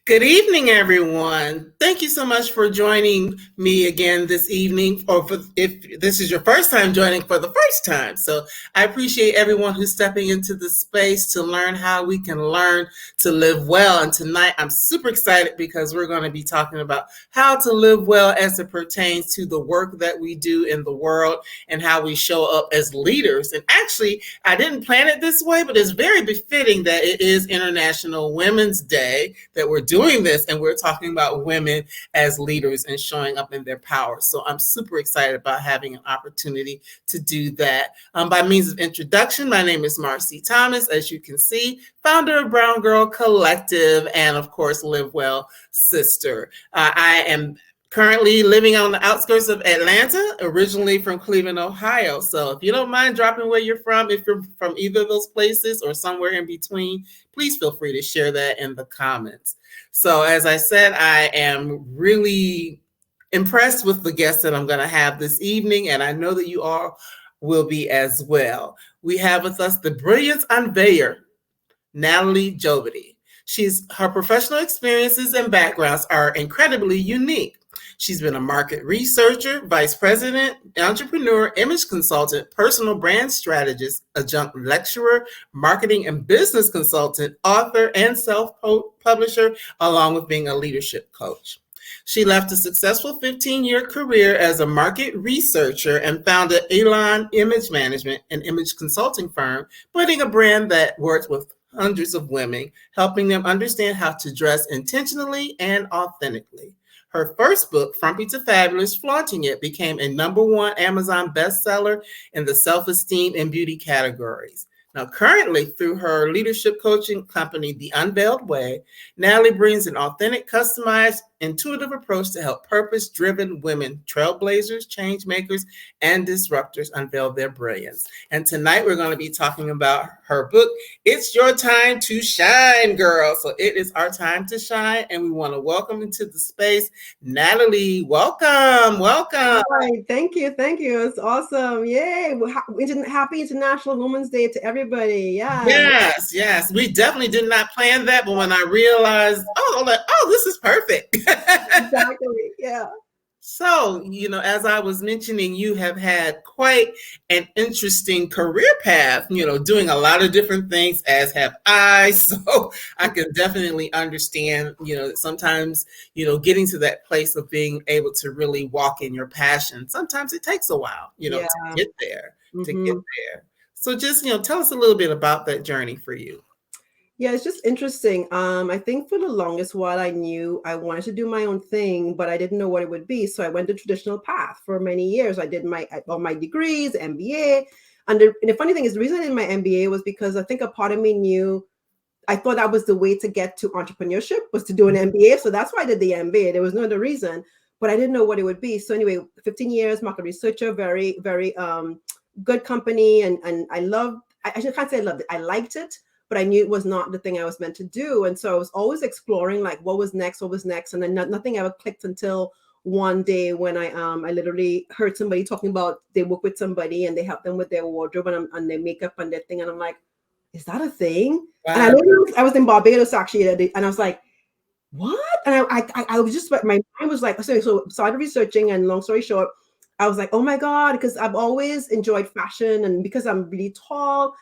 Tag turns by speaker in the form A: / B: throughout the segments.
A: Good evening, everyone. Thank you so much for joining me again this evening, or if this is your first time joining for the first time. So I appreciate everyone who's stepping into the space to learn how we can learn to live well. And tonight I'm super excited because we're going to be talking about how to live well as it pertains to the work that we do in the world and how we show up as leaders. And actually, I didn't plan it this way, but it's very befitting that it is International Women's Day that we're doing this, and we're talking about women as leaders and showing up in their power. So I'm super excited about having an opportunity to do that. By means of introduction, my name is Marcie Thomas, as you can see, founder of Brown Girl Collective, and of course, Live Well Sister. I am currently living on the outskirts of Atlanta, originally from Cleveland, Ohio. So if you don't mind dropping where you're from, if you're from either of those places or somewhere in between, please feel free to share that in the comments. So as I said, I am really impressed with the guests that I'm going to have this evening, and I know that you all will be as well. We have with us the brilliance unveyor, Natalie Jobity. Her professional experiences and backgrounds are incredibly unique. She's been a market researcher, vice president, entrepreneur, image consultant, personal brand strategist, adjunct lecturer, marketing and business consultant, author, and self-publisher, along with being a leadership coach. She left a successful 15-year career as a market researcher and founded Elan Image Management, an image consulting firm, building a brand that works with hundreds of women, helping them understand how to dress intentionally and authentically. Her first book, Frumpy to Fabulous, Flaunting It, became a #1 Amazon bestseller in the self-esteem and beauty categories. Now, currently, through her leadership coaching company, The Unveiled Way, Natalie brings an authentic, customized, intuitive approach to help purpose-driven women, trailblazers, change makers, and disruptors unveil their brilliance. And tonight, we're going to be talking about her book, It's Your Time to Shine, Girl. So it is our time to shine, and we want to welcome into the space, Natalie. Welcome.
B: Hi, thank you. It's awesome. Yay. Happy International Women's Day to everybody. Yeah.
A: Yes. We definitely did not plan that, but when I realized, this is perfect.
B: Exactly. Yeah.
A: So, as I was mentioning, you have had quite an interesting career path, doing a lot of different things, as have I. So I can definitely understand, sometimes, getting to that place of being able to really walk in your passion. Sometimes it takes a while, to get there, So just, tell us a little bit about that journey for you.
B: Yeah, it's just interesting. I think for the longest while I knew I wanted to do my own thing, but I didn't know what it would be. So I went the traditional path for many years. I did all my degrees, MBA. And the funny thing is, the reason I did my MBA was because I think a part of me knew, I thought that was the way to get to entrepreneurship, was to do an MBA. So that's why I did the MBA. There was no other reason, but I didn't know what it would be. So anyway, 15 years, market researcher, very, very good company. And I can't say I loved it. I liked it, but I knew it was not the thing I was meant to do. And so I was always exploring like what was next. And then nothing ever clicked until one day when I literally heard somebody talking about they work with somebody and they help them with their wardrobe and their makeup and their thing. And I'm like, is that a thing? Wow. And I was in Barbados actually, and I was like, what? And I was just, my mind was like, so started researching, and long story short, I was like, oh my God, because I've always enjoyed fashion, and because I'm really tall,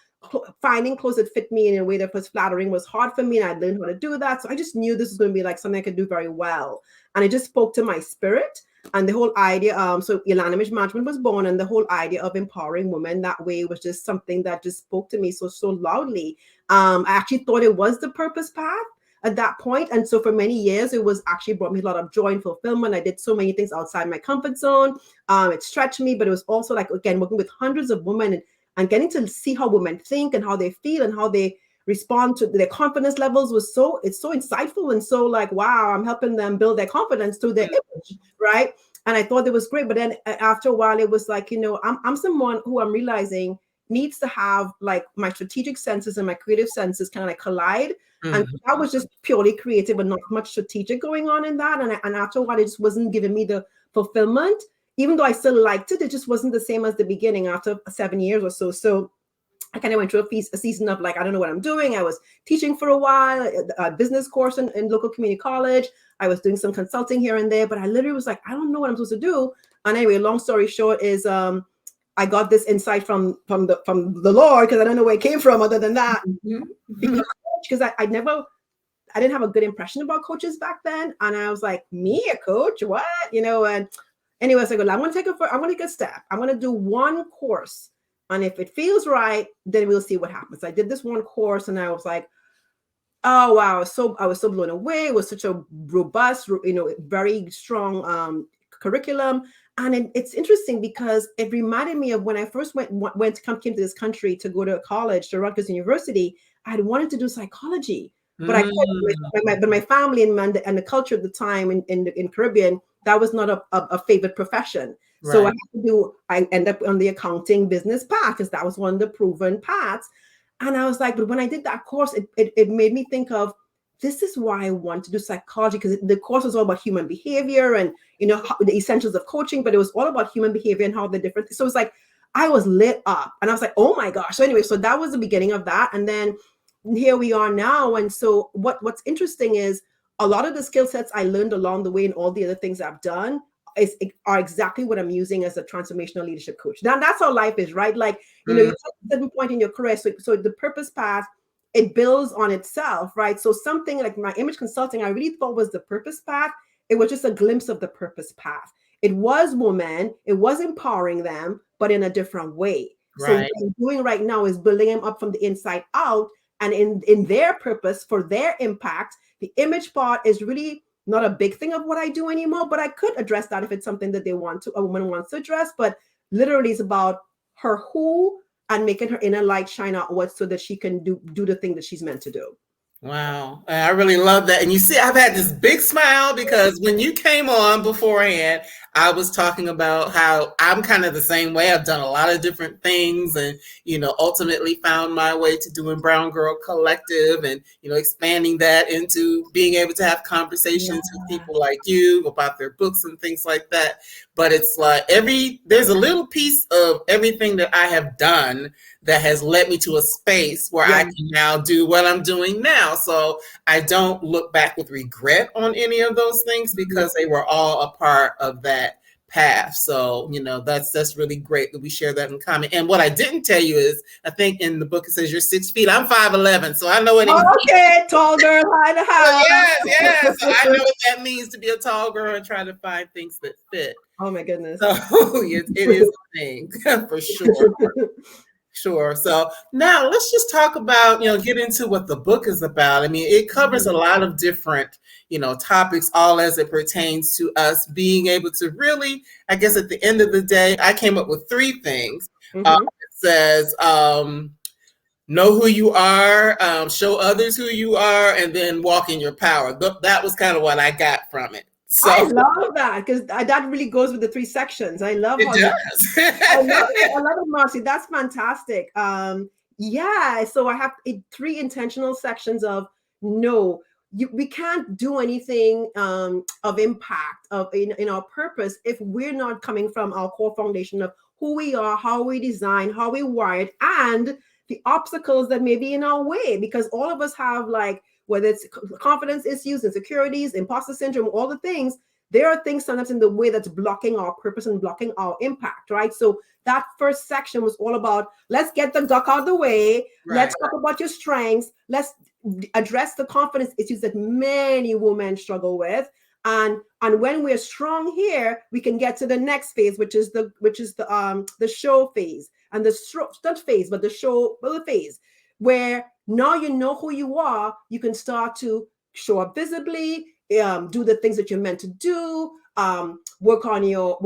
B: finding clothes that fit me in a way that was flattering was hard for me, and I learned how to do that. So I just knew this was going to be like something I could do very well, and it just spoke to my spirit. And the whole idea, so Elan Image Management was born, and the whole idea of empowering women that way was just something that just spoke to me so loudly. I actually thought it was the purpose path at that point. And so for many years, it was actually brought me a lot of joy and fulfillment. I did so many things outside my comfort zone. It stretched me, but it was also like, again, working with hundreds of women and getting to see how women think and how they feel and how they respond to their confidence levels it's so insightful and so like, wow, I'm helping them build their confidence through their image, right? And I thought it was great. But then after a while, it was like, I'm someone who I'm realizing needs to have like my strategic senses and my creative senses kind of like collide. Mm-hmm. And that was just purely creative and not much strategic going on in that. And after a while, it just wasn't giving me the fulfillment. Even though I still liked it, it just wasn't the same as the beginning after 7 years or so. So I kind of went through a season of like, I don't know what I'm doing. I was teaching for a while, a business course in local community college. I was doing some consulting here and there, but I literally was like, I don't know what I'm supposed to do. And anyway, long story short is I got this insight from the Lord, because I don't know where it came from other than that. Because I didn't have a good impression about coaches back then. And I was like, me, a coach? What? And anyway, so I go, I'm going to take a step. I'm going to do one course. And if it feels right, then we'll see what happens. I did this one course and I was like, oh, wow. I was so blown away. It was such a robust, very strong curriculum. And it's interesting because it reminded me of when I first came to this country to go to college, to Rutgers University. I had wanted to do psychology, but I couldn't. But my family and the culture at the time in Caribbean, that was not a favored profession. Right. So I ended up on the accounting business path because that was one of the proven paths. And I was like, but when I did that course, it made me think of, this is why I want to do psychology, because the course was all about human behavior and, the essentials of coaching, but it was all about human behavior and how the different. So it's like, I was lit up and I was like, oh my gosh. So anyway, so that was the beginning of that. And then here we are now. And so what's interesting is a lot of the skill sets I learned along the way and all the other things I've done are exactly what I'm using as a transformational leadership coach. Now that's how life is, right? Like, you're at a certain point in your career. So the purpose path, it builds on itself, right? So something like my image consulting, I really thought was the purpose path. It was just a glimpse of the purpose path. It was women, it was empowering them, but in a different way. Right. So what I'm doing right now is building them up from the inside out, and in their purpose, for their impact. The image part is really not a big thing of what I do anymore, but I could address that if it's something that a woman wants to address. But literally it's about her who and making her inner light shine outwards so that she can do the thing that she's meant to do.
A: Wow. I really love that. And you see, I've had this big smile because when you came on beforehand, I was talking about how I'm kind of the same way. I've done a lot of different things and, ultimately found my way to doing Brown Girl Collective and, expanding that into being able to have conversations with people like you about their books and things like that. But it's like there's a little piece of everything that I have done that has led me to a space where I can now do what I'm doing now. So I don't look back with regret on any of those things because they were all a part of that path. So, that's really great that we share that in common. And what I didn't tell you is, I think in the book it says you're 6 feet. I'm 5'11", so I know what it means.
B: Okay, tall girl, high to high.
A: Yes. So I know what that means to be a tall girl and try to find things that fit.
B: Oh my goodness.
A: So it is a thing for sure. Sure. So now let's just talk about, get into what the book is about. I mean, it covers a lot of different, topics, all as it pertains to us being able to really, I guess at the end of the day, I came up with 3 things. It says, know who you are, show others who you are, and then walk in your power. That was kind of what I got from it. So
B: I love that because that really goes with the 3 sections. I love how I love it, Marcie. That's fantastic. So I have 3 intentional sections of we can't do anything of impact in our purpose if we're not coming from our core foundation of who we are, how we design, how we wired, and the obstacles that may be in our way. Because all of us have, like, whether it's confidence issues, insecurities, imposter syndrome, all the things, there are things sometimes in the way that's blocking our purpose and blocking our impact, right? So that first section was all about, let's get the duck out of the way. Right. Let's talk about your strengths. Let's address the confidence issues that many women struggle with. And when we're strong here, we can get to the next phase, which is the show phase and the stunt phase, but the show phase, where now you know who you are, you can start to show up visibly, do the things that you're meant to do, work on your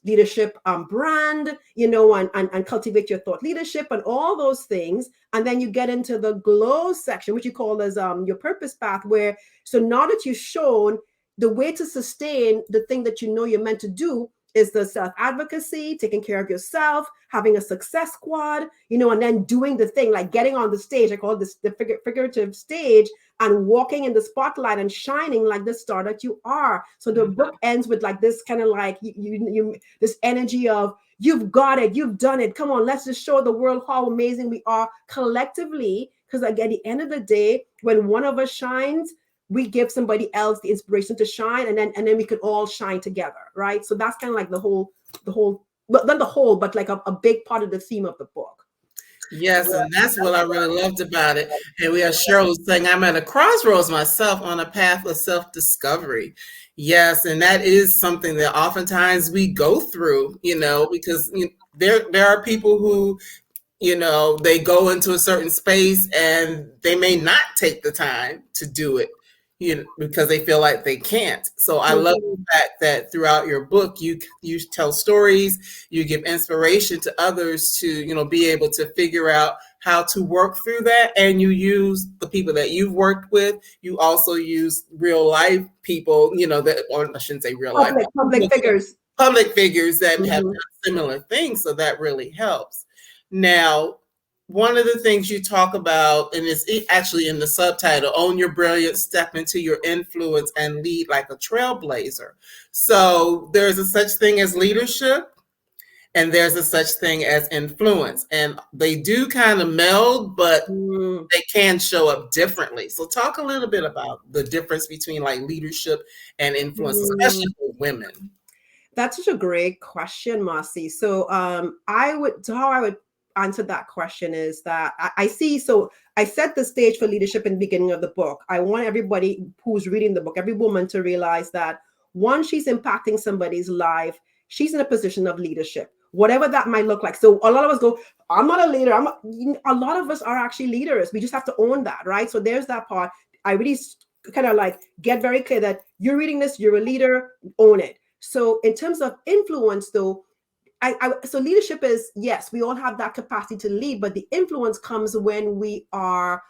B: leadership brand, and cultivate your thought leadership and all those things. And then you get into the glow section, which you call as your purpose path, where so now that you've shown the way to sustain the thing that you're meant to do is the self-advocacy, taking care of yourself, having a success squad, and then doing the thing, like getting on the stage. I call this the figurative stage, and walking in the spotlight and shining like the star that you are. So the book ends with like this kind of like you this energy of you've got it, you've done it. Come on, let's just show the world how amazing we are collectively. Because like, at the end of the day, when one of us shines, we give somebody else the inspiration to shine, and then we could all shine together, right? So that's kind of like the whole, well, not the whole, but like a big part of the theme of the book.
A: Yes, and that's what I really loved about it. And we have Cheryl saying, I'm at a crossroads myself on a path of self-discovery. Yes, and that is something that oftentimes we go through, because there are people who they go into a certain space and they may not take the time to do it, because they feel like they can't. So I love the fact that throughout your book, you tell stories, you give inspiration to others to, be able to figure out how to work through that. And you use the people that you've worked with. You also use real life people, or I shouldn't say real life.
B: Public figures.
A: Public figures that have done similar things. So that really helps. Now, one of the things you talk about, and it's actually in the subtitle, Own Your Brilliance, Step Into Your Influence, and Lead Like a Trailblazer. So there's a such thing as leadership, and there's a such thing as influence. And they do kind of meld, but they can show up differently. So talk a little bit about the difference between like leadership and influence, especially for women.
B: That's such a great question, Marcie. So how I would answer that question is that I set the stage for leadership in the beginning of the book. I want everybody who's reading the book, every woman, to realize that once she's impacting somebody's life, she's in a position of leadership, whatever that might look like. So a lot of us go, I'm not a leader. A lot of us are actually leaders. We just have to own that, right? So there's that part. I really kind of like get very clear that you're reading this, you're a leader, own it. So in terms of influence, though, so leadership is, yes, we all have that capacity to lead, but the influence comes when we are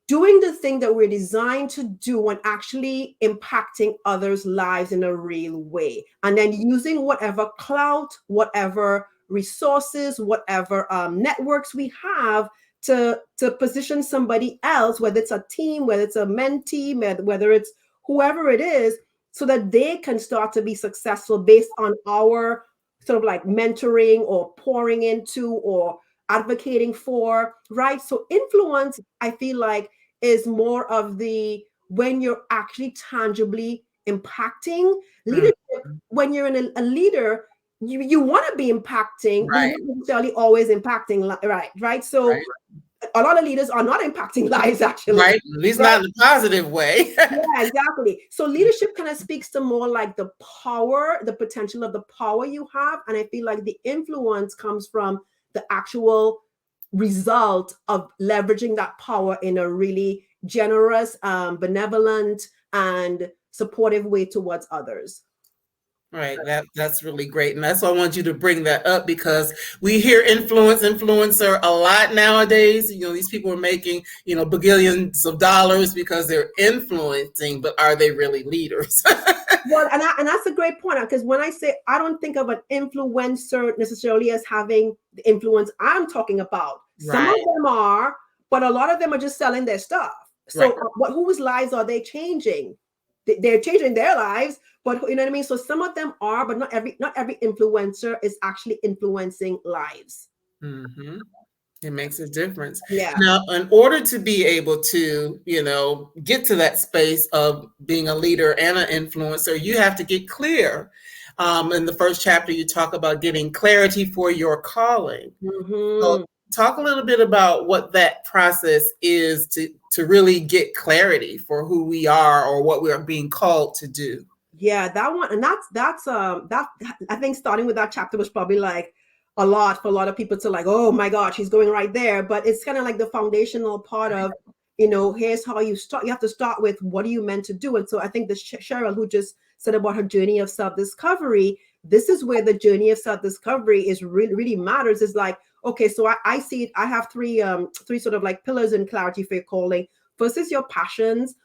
B: doing the thing that we're designed to do and actually impacting others' lives in a real way. And then using whatever clout, whatever resources, whatever networks we have to position somebody else, whether it's a team, whether it's a mentee, whether it's whoever it is, so that they can start to be successful based on our sort of like mentoring or pouring into or advocating for, right? So influence, I feel like, is more of the when you're actually tangibly impacting. Leadership, when you're a leader, you want to be impacting, but you're not necessarily always impacting, right? So a lot of leaders are not impacting lives, actually.
A: Right, at least not in a positive way.
B: Yeah, exactly. So leadership kind of speaks to more like the power, the potential of the power you have. And I feel like the influence comes from the actual result of leveraging that power in a really generous, benevolent, and supportive way towards others.
A: Right. That's really great. And that's why I want you to bring that up, because we hear influencer a lot nowadays. These people are making, bagillions of dollars because they're influencing, but are they really leaders?
B: Well, and that's a great point, because when I say, I don't think of an influencer necessarily as having the influence I'm talking about. Some of them are, but a lot of them are just selling their stuff. So whose lives are they changing? They're changing their lives, but you know what I mean? So some of them are, but not every influencer is actually influencing lives.
A: Mm-hmm. It makes a difference.
B: Yeah.
A: Now, in order to be able to, get to that space of being a leader and an influencer, you have to get clear. In the first chapter, you talk about getting clarity for your calling. So talk a little bit about what that process is to really get clarity for who we are or what we are being called to do.
B: Yeah, that one, and that's I think starting with that chapter was probably like a lot for a lot of people to like, oh my God, she's going right there. But it's kind of like the foundational part of, here's how you start. You have to start with, what are you meant to do? And so I think the Cheryl, who just said about her journey of self-discovery, this is where the journey of self-discovery is really matters. Is like, okay, so I see it. I have three sort of like pillars in clarity for your calling. First is your passions.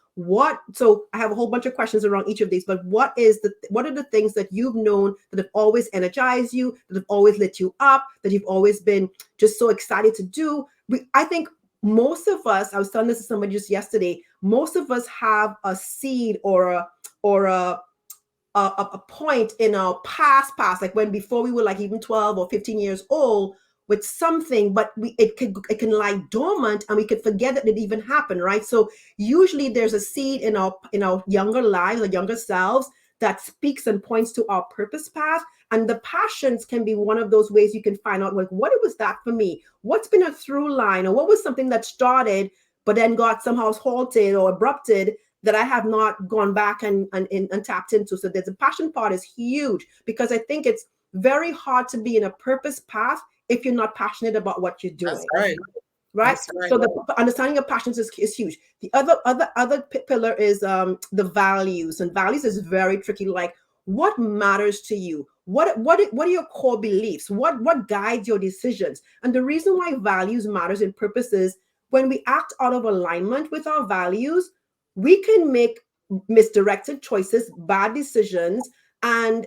B: So I have a whole bunch of questions around each of these, but what are the things that you've known that have always energized you, that have always lit you up, that you've always been just so excited to do? I think most of us, I was telling this to somebody just yesterday, most of us have a seed or a a point in our past, like when before we were like even 12 or 15 years old with something, but it can lie dormant and we could forget that it even happened, right? So usually there's a seed in our younger lives, or younger selves, that speaks and points to our purpose path. And the passions can be one of those ways you can find out, like, what was that for me? What's been a through line, or what was something that started but then got somehow halted or abrupted that I have not gone back and tapped into. So there's a passion part is huge, because I think it's very hard to be in a purpose path if you're not passionate about what you're doing.
A: That's right.
B: Right.
A: That's right.
B: So the understanding of passions is huge. The other pillar is the values, and values is very tricky. Like, what matters to you? What are your core beliefs? What guides your decisions? And the reason why values matters in purpose is when we act out of alignment with our values, we can make misdirected choices, bad decisions, and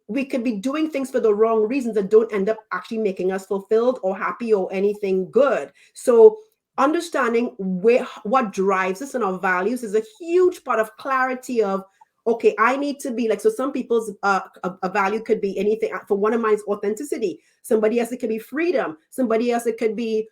B: we could be doing things for the wrong reasons that don't end up actually making us fulfilled or happy or anything good. So understanding what drives us and our values is a huge part of clarity of, okay, I need to be like, so some people's a value could be anything. For one of mine is authenticity. Somebody else, it could be freedom. Somebody else, it could be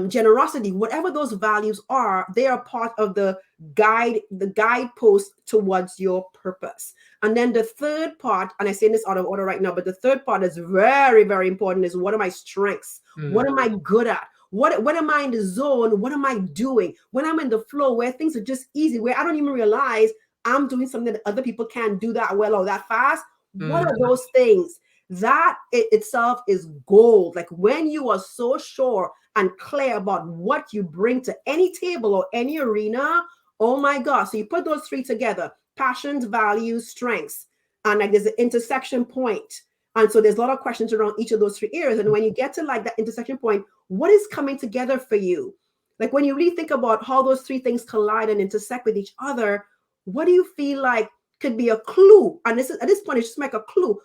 B: generosity. Whatever those values are, they are part of the guidepost towards your purpose. And then the third part, and I say this out of order right now, but the third part is very, very important, is what are my strengths? What am I good at? What am I in the zone? What am I doing? When I'm in the flow, where things are just easy, where I don't even realize I'm doing something that other people can't do that well or that fast. What are those things? That itself is gold. Like when you are so sure and clear about what you bring to any table or any arena, oh my God. So you put those three together: passions, values, strengths, and like there's an intersection point. And so there's a lot of questions around each of those three areas. And when you get to like that intersection point, what is coming together for you? Like when you really think about how those three things collide and intersect with each other, what do you feel like could be a clue? And this is, at this point, it's just like a clue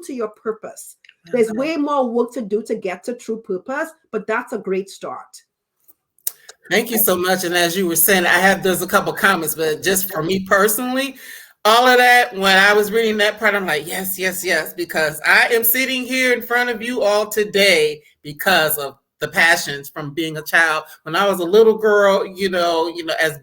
B: to your purpose. There's way more work to do to get to true purpose, but that's a great start.
A: Thank you so much. And as you were saying, there's a couple comments, but just for me personally, all of that, when I was reading that part, I'm like, yes, yes, yes, because I am sitting here in front of you all today because of the passions from being a child. When I was a little girl, as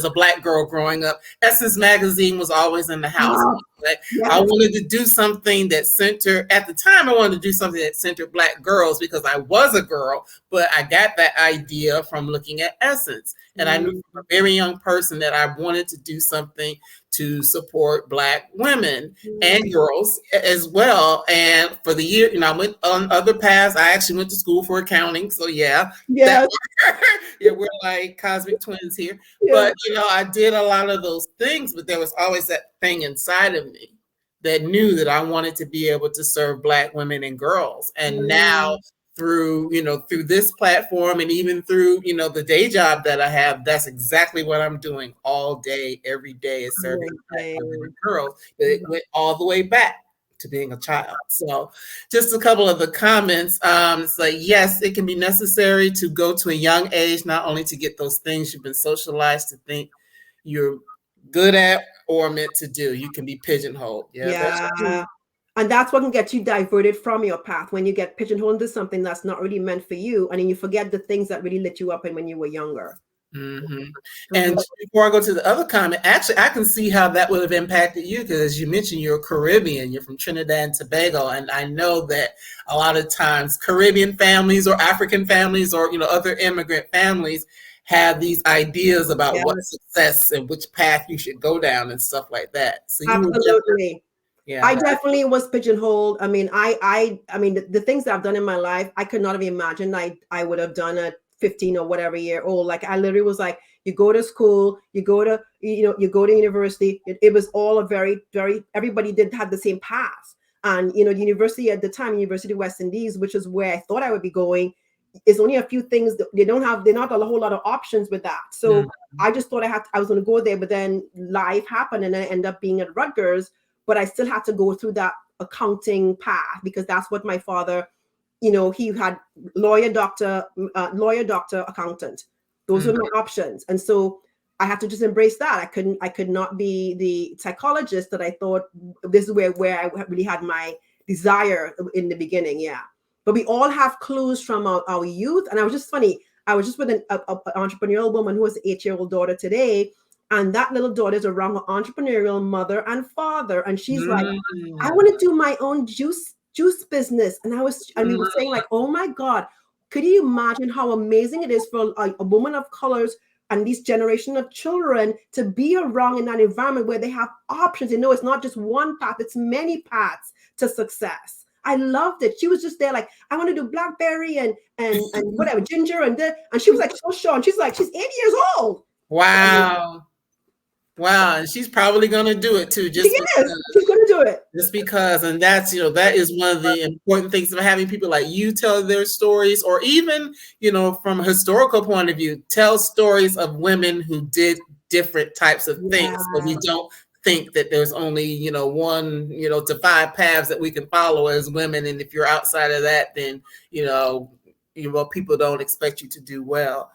A: a black girl growing up, Essence magazine was always in the house.
B: Wow.
A: Like, yes. I wanted to do something that centered, at the time I wanted to do something that centered Black girls because I was a girl, but I got that idea from looking at Essence. And I knew from a very young person that I wanted to do something to support Black women and girls as well. And for the year, I went on other paths. I actually went to school for accounting. So yeah, we're like cosmic twins here. Yeah. But, I did a lot of those things, but there was always that thing inside of me that knew that I wanted to be able to serve Black women and girls. And now through this platform and even through, the day job that I have, that's exactly what I'm doing all day, every day, is serving Black women and girls. But it went all the way back to being a child. So just a couple of the comments. It's like, yes, it can be necessary to go to a young age, not only to get those things you've been socialized to think you're good at or meant to do. You can be pigeonholed.
B: Yeah. And that's what can get you diverted from your path, when you get pigeonholed into something that's not really meant for you. And then you forget the things that really lit you up when you were younger.
A: And before I go to the other comment, actually, I can see how that would have impacted you, because as you mentioned, you're Caribbean, you're from Trinidad and Tobago. And I know that a lot of times Caribbean families or African families or, other immigrant families have these ideas about what success and which path you should go down and stuff like that. So
B: absolutely. I definitely was pigeonholed. I mean, I mean, the things that I've done in my life, I could not have imagined I would have done at 15 or whatever year old. Like, I literally was like, you go to school, you go to university. It was all a very, very, everybody had the same path. And, the university at the time, University of West Indies, which is where I thought I would be going, is only a few things. They're not a whole lot of options with that. So I just thought I was going to go there, but then life happened and I ended up being at Rutgers. But I still had to go through that accounting path, because that's what my father, he had lawyer, doctor, accountant. Those were my options. And so I had to just embrace that. I could not be the psychologist that I thought. This is where I really had my desire in the beginning. Yeah. But we all have clues from our youth. And I was just funny. I was just with an entrepreneurial woman who has an 8-year-old daughter today. And that little daughter is around her entrepreneurial mother and father. And she's like, I want to do my own juice business. And we were saying like, oh my God, could you imagine how amazing it is for a woman of colors and this generation of children to be around in that environment where they have options? You know, it's not just one path, it's many paths to success. I loved it. She was just there like, I want to do blackberry and whatever, ginger and she was like so sure. And she's 8 years old.
A: Wow. Wow, and she's probably going to do it too.
B: She's going to do it.
A: Just because, and that's, that is one of the important things of having people like you tell their stories, or even, from a historical point of view, tell stories of women who did different types of things. So we don't think that there's only, one, to 5 paths that we can follow as women. And if you're outside of that, then, people don't expect you to do well.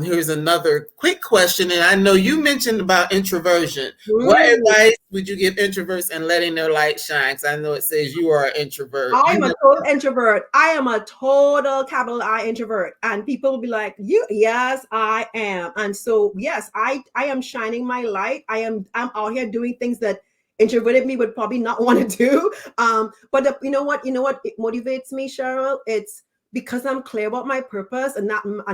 A: Here's another quick question, and I know you mentioned about introversion. What advice would you give introverts in letting their light shine? Because I know it says you are an introvert.
B: I am a total introvert. I am a total capital I introvert, and people will be like, "You?" Yes, I am. And so, yes, I am shining my light. I'm out here doing things that introverted me would probably not want to do. But you know what? It motivates me, Cheryl. It's because I'm clear about my purpose and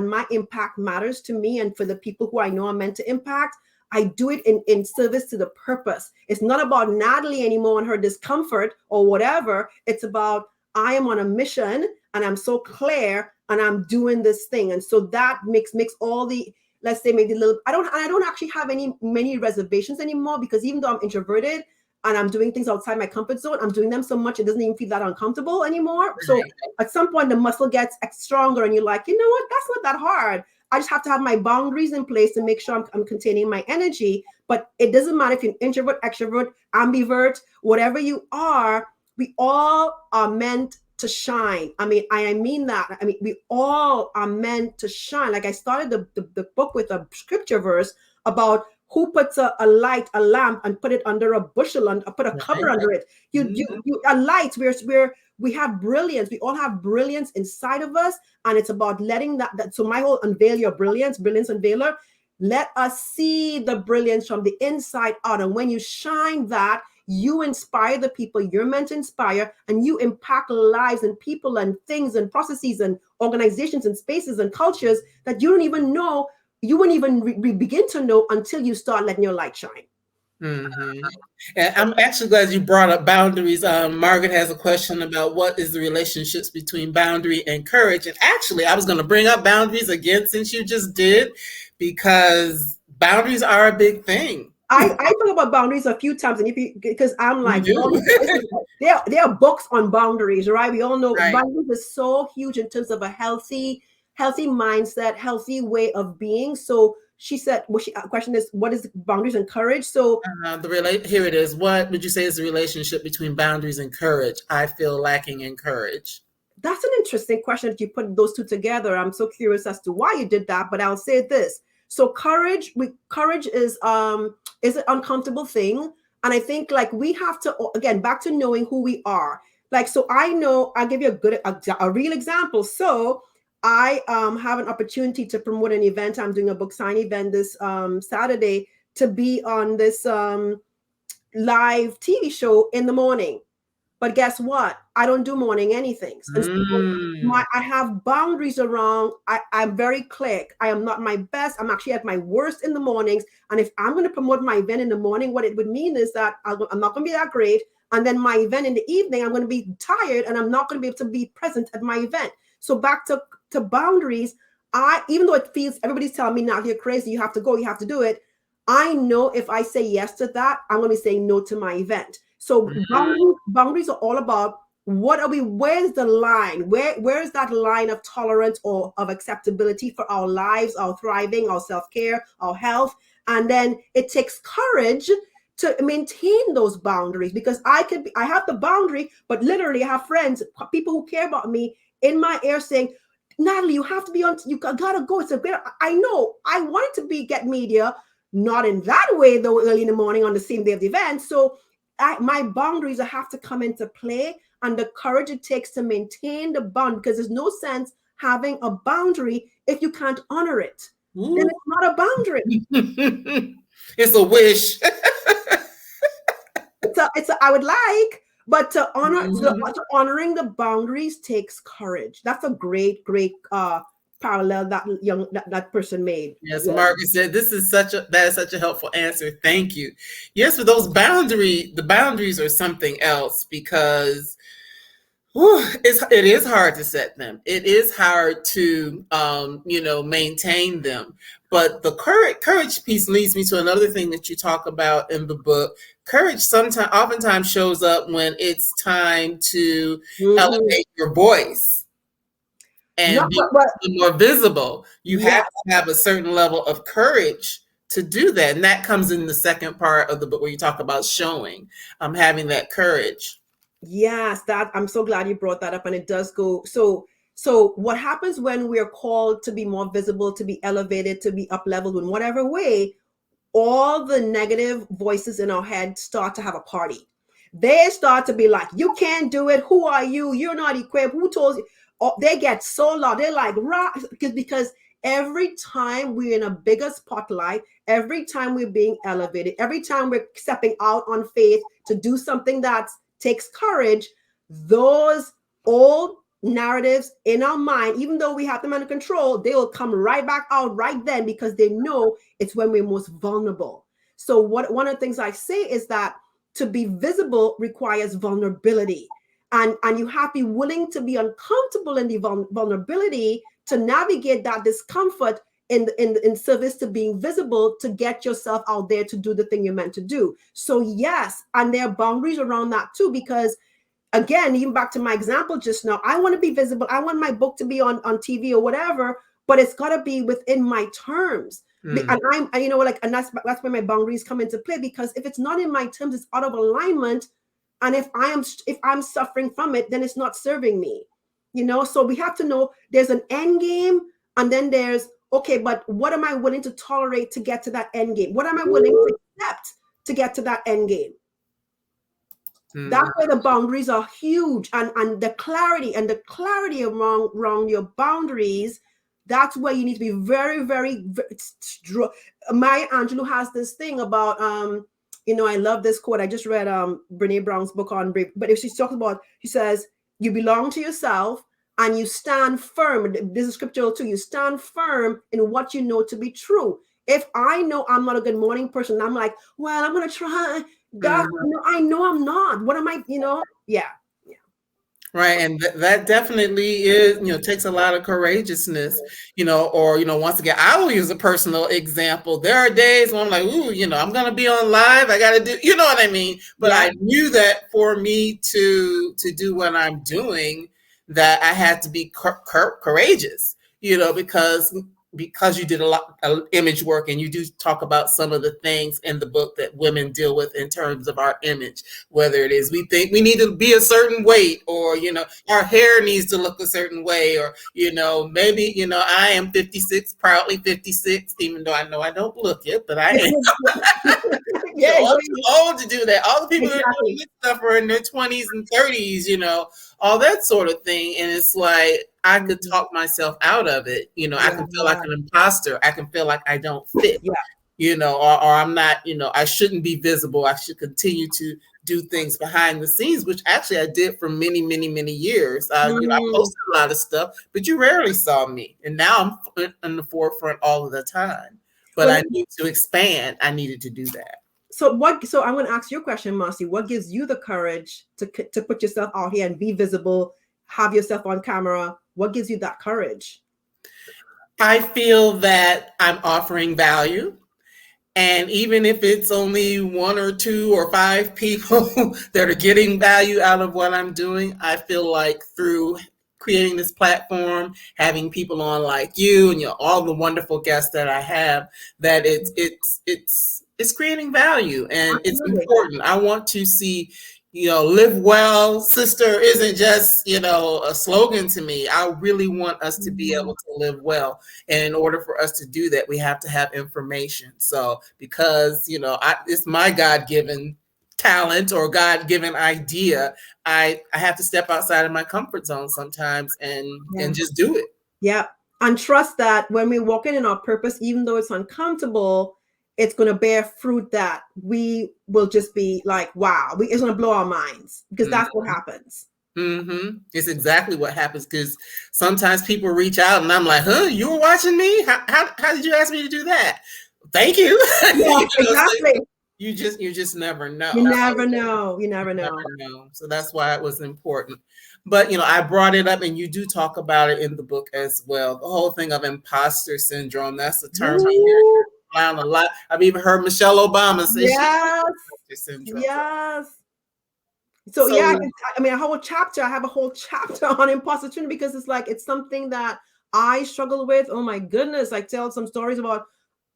B: my impact matters to me and for the people who I know I'm meant to impact. I do it in service to the purpose. It's not about Natalie anymore and her discomfort or whatever. It's about I am on a mission and I'm so clear and I'm doing this thing. And so that makes all the, let's say maybe I don't actually have many reservations anymore, because even though I'm introverted and I'm doing things outside my comfort zone, I'm doing them so much it doesn't even feel that uncomfortable anymore. Right. So at some point the muscle gets stronger and you're like, you know what, that's not that hard. I just have to have my boundaries in place to make sure I'm containing my energy. But it doesn't matter if you're introvert, extrovert, ambivert, whatever you are, we all are meant to shine. I mean that. We all are meant to shine. Like I started the book with a scripture verse about who puts a light, a lamp, and put it under a bushel and put a cover under it. A light. We have brilliance. We all have brilliance inside of us, and it's about letting that. So my whole unveil your brilliance unveiler. Let us see the brilliance from the inside out, and when you shine that, you inspire the people you're meant to inspire, and you impact lives and people and things and processes and organizations and spaces and cultures that you don't even know. You wouldn't even begin to know until you start letting your light shine.
A: Mm-hmm. And I'm actually glad you brought up boundaries. Margaret has a question about what is the relationships between boundary and courage. And actually, I was going to bring up boundaries again since you just did, because boundaries are a big thing.
B: I talk about boundaries a few times, and because I'm like, there are books on boundaries, right? We all know boundaries is so huge in terms of a healthy mindset, healthy way of being. So she said, question is, what is boundaries and courage? So
A: here it is. What would you say is the relationship between boundaries and courage? I feel lacking in courage.
B: That's an interesting question that you put those two together. I'm so curious as to why you did that, but I'll say this. So courage is an uncomfortable thing. And I think like we have to, again, back to knowing who we are. Like, so I'll give you a real example. So I have an opportunity to promote an event. I'm doing a book sign event this Saturday to be on this live TV show in the morning. But guess what? I don't do morning anything. I have boundaries around. I'm very clear. I am not my best. I'm actually at my worst in the mornings. And if I'm going to promote my event in the morning, what it would mean is that I'm not going to be that great. And then my event in the evening, I'm going to be tired and I'm not going to be able to be present at my event. So back to boundaries, even though it feels everybody's telling me now you're crazy, you have to go, you have to do it. I know if I say yes to that, I'm going to be saying no to my event. So boundaries are all about where's the line? Where is that line of tolerance or of acceptability for our lives, our thriving, our self-care, our health? And then it takes courage to maintain those boundaries, because I have the boundary, but literally I have friends, people who care about me in my ear saying, Natalie, you have to be on, you gotta go. It's a great, I know, I wanted to get media, not in that way though, early in the morning on the same day of the event. So my boundaries have to come into play, and the courage it takes to maintain the bound, because there's no sense having a boundary if you can't honor it.
A: Ooh.
B: Then it's not a boundary.
A: It's a wish.
B: I would like, but to honor, honoring the boundaries takes courage. That's a great parallel that person made.
A: Yes, Margaret said that is such a helpful answer. Thank you. Yes, for those the boundaries are something else, because it is hard to set them. It is hard to maintain them. But the courage piece leads me to another thing that you talk about in the book. Courage oftentimes shows up when it's time to elevate your voice and be more visible. You have to have a certain level of courage to do that. And that comes in the second part of the book, where you talk about showing, having that courage.
B: Yes, I'm so glad you brought that up. And it does go. So what happens when we're called to be more visible, to be elevated, to be up leveled in whatever way, all the negative voices in our head start to have a party. They start to be like, you can't do it. Who are you? You're not equipped. Who told you? Oh, they get so loud. They're like, because every time we're in a bigger spotlight, every time we're being elevated, every time we're stepping out on faith to do something that takes courage, those old narratives in our mind, even though we have them under control, they will come right back out right then, because they know it's when we're most vulnerable. So one of the things I say is that to be visible requires vulnerability, and you have to be willing to be uncomfortable in the vulnerability to navigate that discomfort in service to being visible, to get yourself out there to do the thing you're meant to do. So yes, and there are boundaries around that too, because again, even back to my example just now, I want to be visible. I want my book to be on TV or whatever, but it's got to be within my terms. And and that's where my boundaries come into play, because if it's not in my terms, it's out of alignment. And if I'm suffering from it, then it's not serving me. So we have to know there's an end game, and then there's, okay, but what am I willing to tolerate to get to that end game? What am I willing to accept to get to that end game? That's where the boundaries are huge, and the clarity around your boundaries. That's where you need to be very, very, very. Maya Angelou has this thing about I love this quote. I just read Brene Brown's book on brave, but if she talks about, she says, you belong to yourself and you stand firm. This is scriptural too. You stand firm in what you know to be true. If I know I'm not a good morning person, I'm like, well, I'm gonna try. God, I know I'm not. What am I, Yeah.
A: Right. And that definitely is, takes a lot of courageousness, once again, I will use a personal example. There are days when I'm like, ooh, I'm going to be on live. I got to do, you know what I mean? But I knew that for me to do what I'm doing, that I had to be courageous, because you did a lot of image work, and you do talk about some of the things in the book that women deal with in terms of our image, whether it is we think we need to be a certain weight, or, our hair needs to look a certain way, or, maybe, I am 56, proudly 56, even though I know I don't look it, but I am. I'm too old to do that. All the people who are doing this stuff are in their 20s and 30s, all that sort of thing. And it's like, I could talk myself out of it. I can feel like an imposter. I can feel like I don't fit, or I'm not, I shouldn't be visible. I should continue to do things behind the scenes, which actually I did for many, many, many years. I posted a lot of stuff, but you rarely saw me. And now I'm in the forefront all of the time. But I need to expand. I needed to do that.
B: So I'm going to ask you a question, Marcie. What gives you the courage to put yourself out here and be visible, have yourself on camera? What gives you that courage?
A: I feel that I'm offering value. And even if it's only 1 or 2 or 5 people that are getting value out of what I'm doing, I feel like through creating this platform, having people on like you and all the wonderful guests that I have, that it's creating value, and it's important. I want to see live well, sister isn't just, a slogan to me. I really want us to be able to live well. And in order for us to do that, we have to have information. So because, it's my God-given talent or God-given idea, I have to step outside of my comfort zone sometimes and just do it.
B: Yeah. And trust that when we're walking in our purpose, even though it's uncomfortable, it's going to bear fruit that we will just be like, wow, it's going to blow our minds, because that's what happens.
A: Mm-hmm. It's exactly what happens, because sometimes people reach out and I'm like, huh, you were watching me? How did you ask me to do that? Thank you.
B: Yeah, exactly.
A: So you just never know.
B: You never know. You never know.
A: So that's why it was important. But I brought it up, and you do talk about it in the book as well. The whole thing of imposter syndrome. That's a term we hear around a lot. I've even heard Michelle Obama say she has imposter syndrome.
B: Yes. So yeah, I mean, I have a whole chapter on imposter syndrome, because it's something that I struggle with. Oh my goodness. I tell some stories about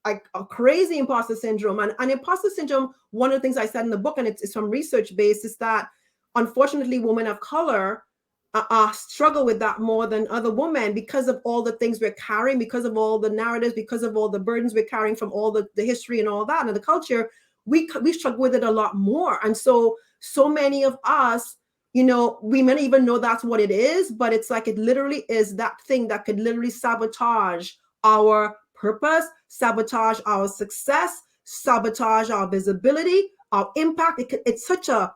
B: like a crazy imposter syndrome. And imposter syndrome, one of the things I said in the book, and it's from research based, is that unfortunately women of color struggle with that more than other women, because of all the things we're carrying, because of all the narratives, because of all the burdens we're carrying from all the history and all that and the culture. We struggle with it a lot more. And so many of us, we may not even know that's what it is, but it's like it literally is that thing that could literally sabotage our purpose, sabotage our success, sabotage our visibility, our impact. It's such a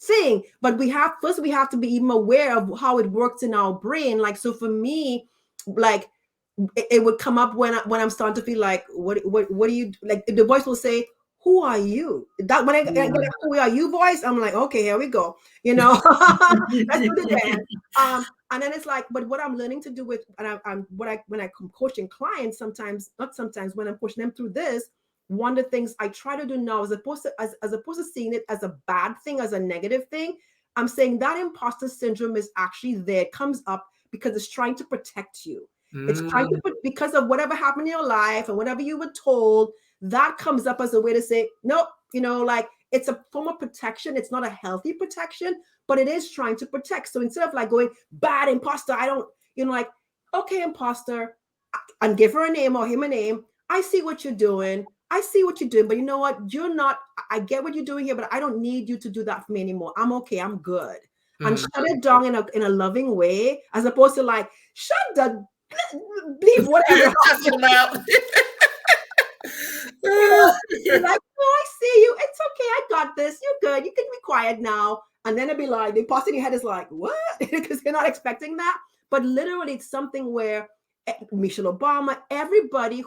B: thing, but we have to be even aware of how it works in our brain. Like, so for me, like it would come up when I'm starting to feel like, what do you, like the voice will say, who are you? That when I get a who are you voice, I'm like, okay, here we go. Let's do the dance. And then it's like, but what I'm learning to do with, and when I'm coaching clients, not sometimes, when I'm pushing them through this, one of the things I try to do now, as opposed to seeing it as a bad thing, as a negative thing, I'm saying that imposter syndrome is actually there. It comes up because it's trying to protect you. It's trying to because of whatever happened in your life and whatever you were told, that comes up as a way to say, nope, like it's a form of protection. It's not a healthy protection, but it is trying to protect. So instead of like going, bad imposter, I don't, like, okay, imposter, and give her a name or him a name. I see what you're doing. But you know what? You're not, I get what you're doing here, but I don't need you to do that for me anymore. I'm okay. I'm good. And shut it down in a loving way, as opposed to like, shut the bleep whatever. You're like, oh, I see you. It's okay. I got this. You're good. You can be quiet now. And then it'd be like, the imposter in your head is like, what? Because you're not expecting that. But literally, it's something where Michelle Obama, everybody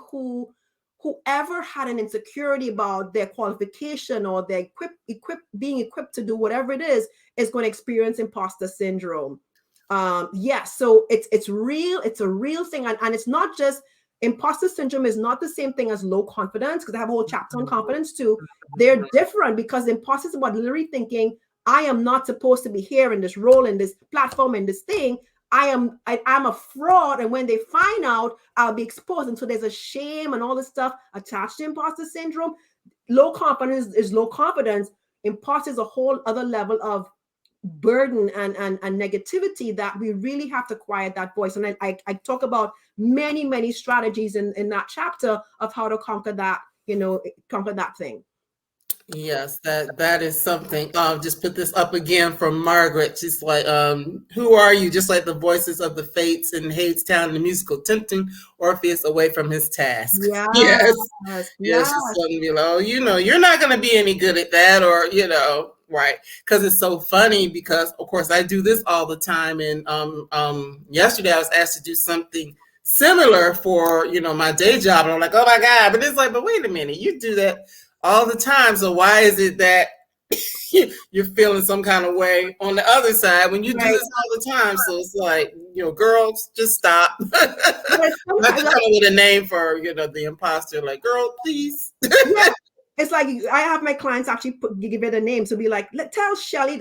B: whoever had an insecurity about their qualification or their being equipped to do whatever it is going to experience imposter syndrome. So it's real. It's a real thing. And it's not just, imposter syndrome is not the same thing as low confidence, because I have a whole chapter on confidence too. They're different, because imposter is about literally thinking, I am not supposed to be here in this role, in this platform, in this thing. I'm a fraud, and when they find out, I'll be exposed. And so there's a shame and all this stuff attached to imposter syndrome. Low confidence is low confidence. Imposter is a whole other level of burden and negativity that we really have to quiet that voice. And I talk about many strategies in that chapter of how to conquer that, conquer that thing.
A: Yes, that is something. Just put this up again from Margaret. She's like, who are you? Just like the voices of the fates in Hadestown, the musical, tempting Orpheus away from his task. Yes. She's letting me know, you're not going to be any good at that, or, right. Because it's so funny, because of course I do this all the time. And yesterday I was asked to do something similar for, my day job. And I'm like, oh my God. But it's like, but wait a minute, you do that all the time. So why is it that you're feeling some kind of way on the other side when you do this all the time? So it's like, girls, just stop. Not to come up with a name for, the imposter. Like, girl, please.
B: It's like, I have my clients actually give it a name. So be like, tell Shelly,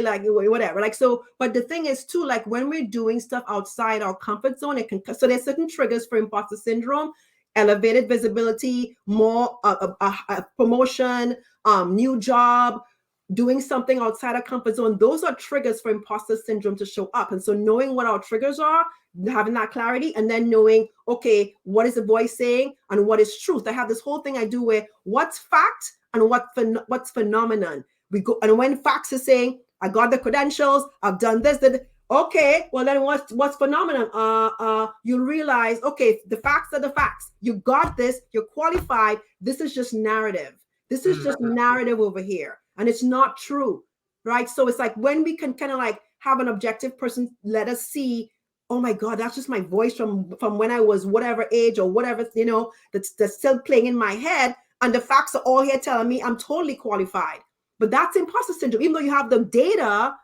B: like whatever. Like, so, but the thing is too, like when we're doing stuff outside our comfort zone, so there's certain triggers for imposter syndrome. Elevated visibility, more promotion, new job, doing something outside our comfort zone, those are triggers for imposter syndrome to show up. And so knowing what our triggers are, having that clarity, and then knowing, okay, what is the voice saying and what is truth? I have this whole thing I do where what's fact and what's phenomenon. We go, and when facts is saying, I got the credentials, I've done this, that. Okay, well then what's phenomenon? You'll realize, okay, the facts are the facts. You got this, you're qualified. This is just narrative. This is just narrative over here. And it's not true, right? So it's like when we can kind of like have an objective person let us see, oh my God, that's just my voice from when I was whatever age or whatever, you know, that's still playing in my head. And the facts are all here telling me I'm totally qualified. But that's imposter syndrome. Even though you have the data,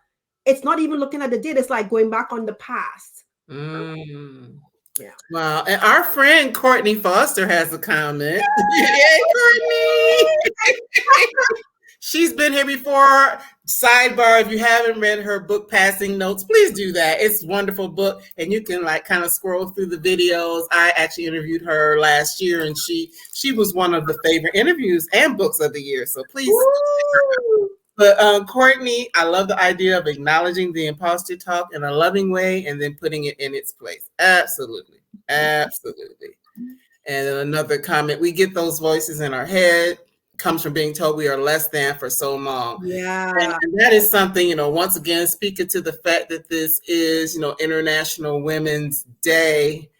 B: it's not even looking at the data. It's like going back on the past.
A: Yeah. Wow. And our friend Courtney Foster has a comment. Yay, Courtney! She's been here before. Sidebar, if you haven't read her book, Passing Notes, please do that. It's a wonderful book, and you can like kind of scroll through the videos. I actually interviewed her last year, and she was one of the favorite interviews and books of the year. So please. But Courtney, I love the idea of acknowledging the imposter talk in a loving way and then putting it in its place. Absolutely. Absolutely. And another comment, we get those voices in our head, comes from being told we are less than for so long.
B: Yeah.
A: And that is something, you know, once again, speaking to the fact that this is, you know, International Women's Day,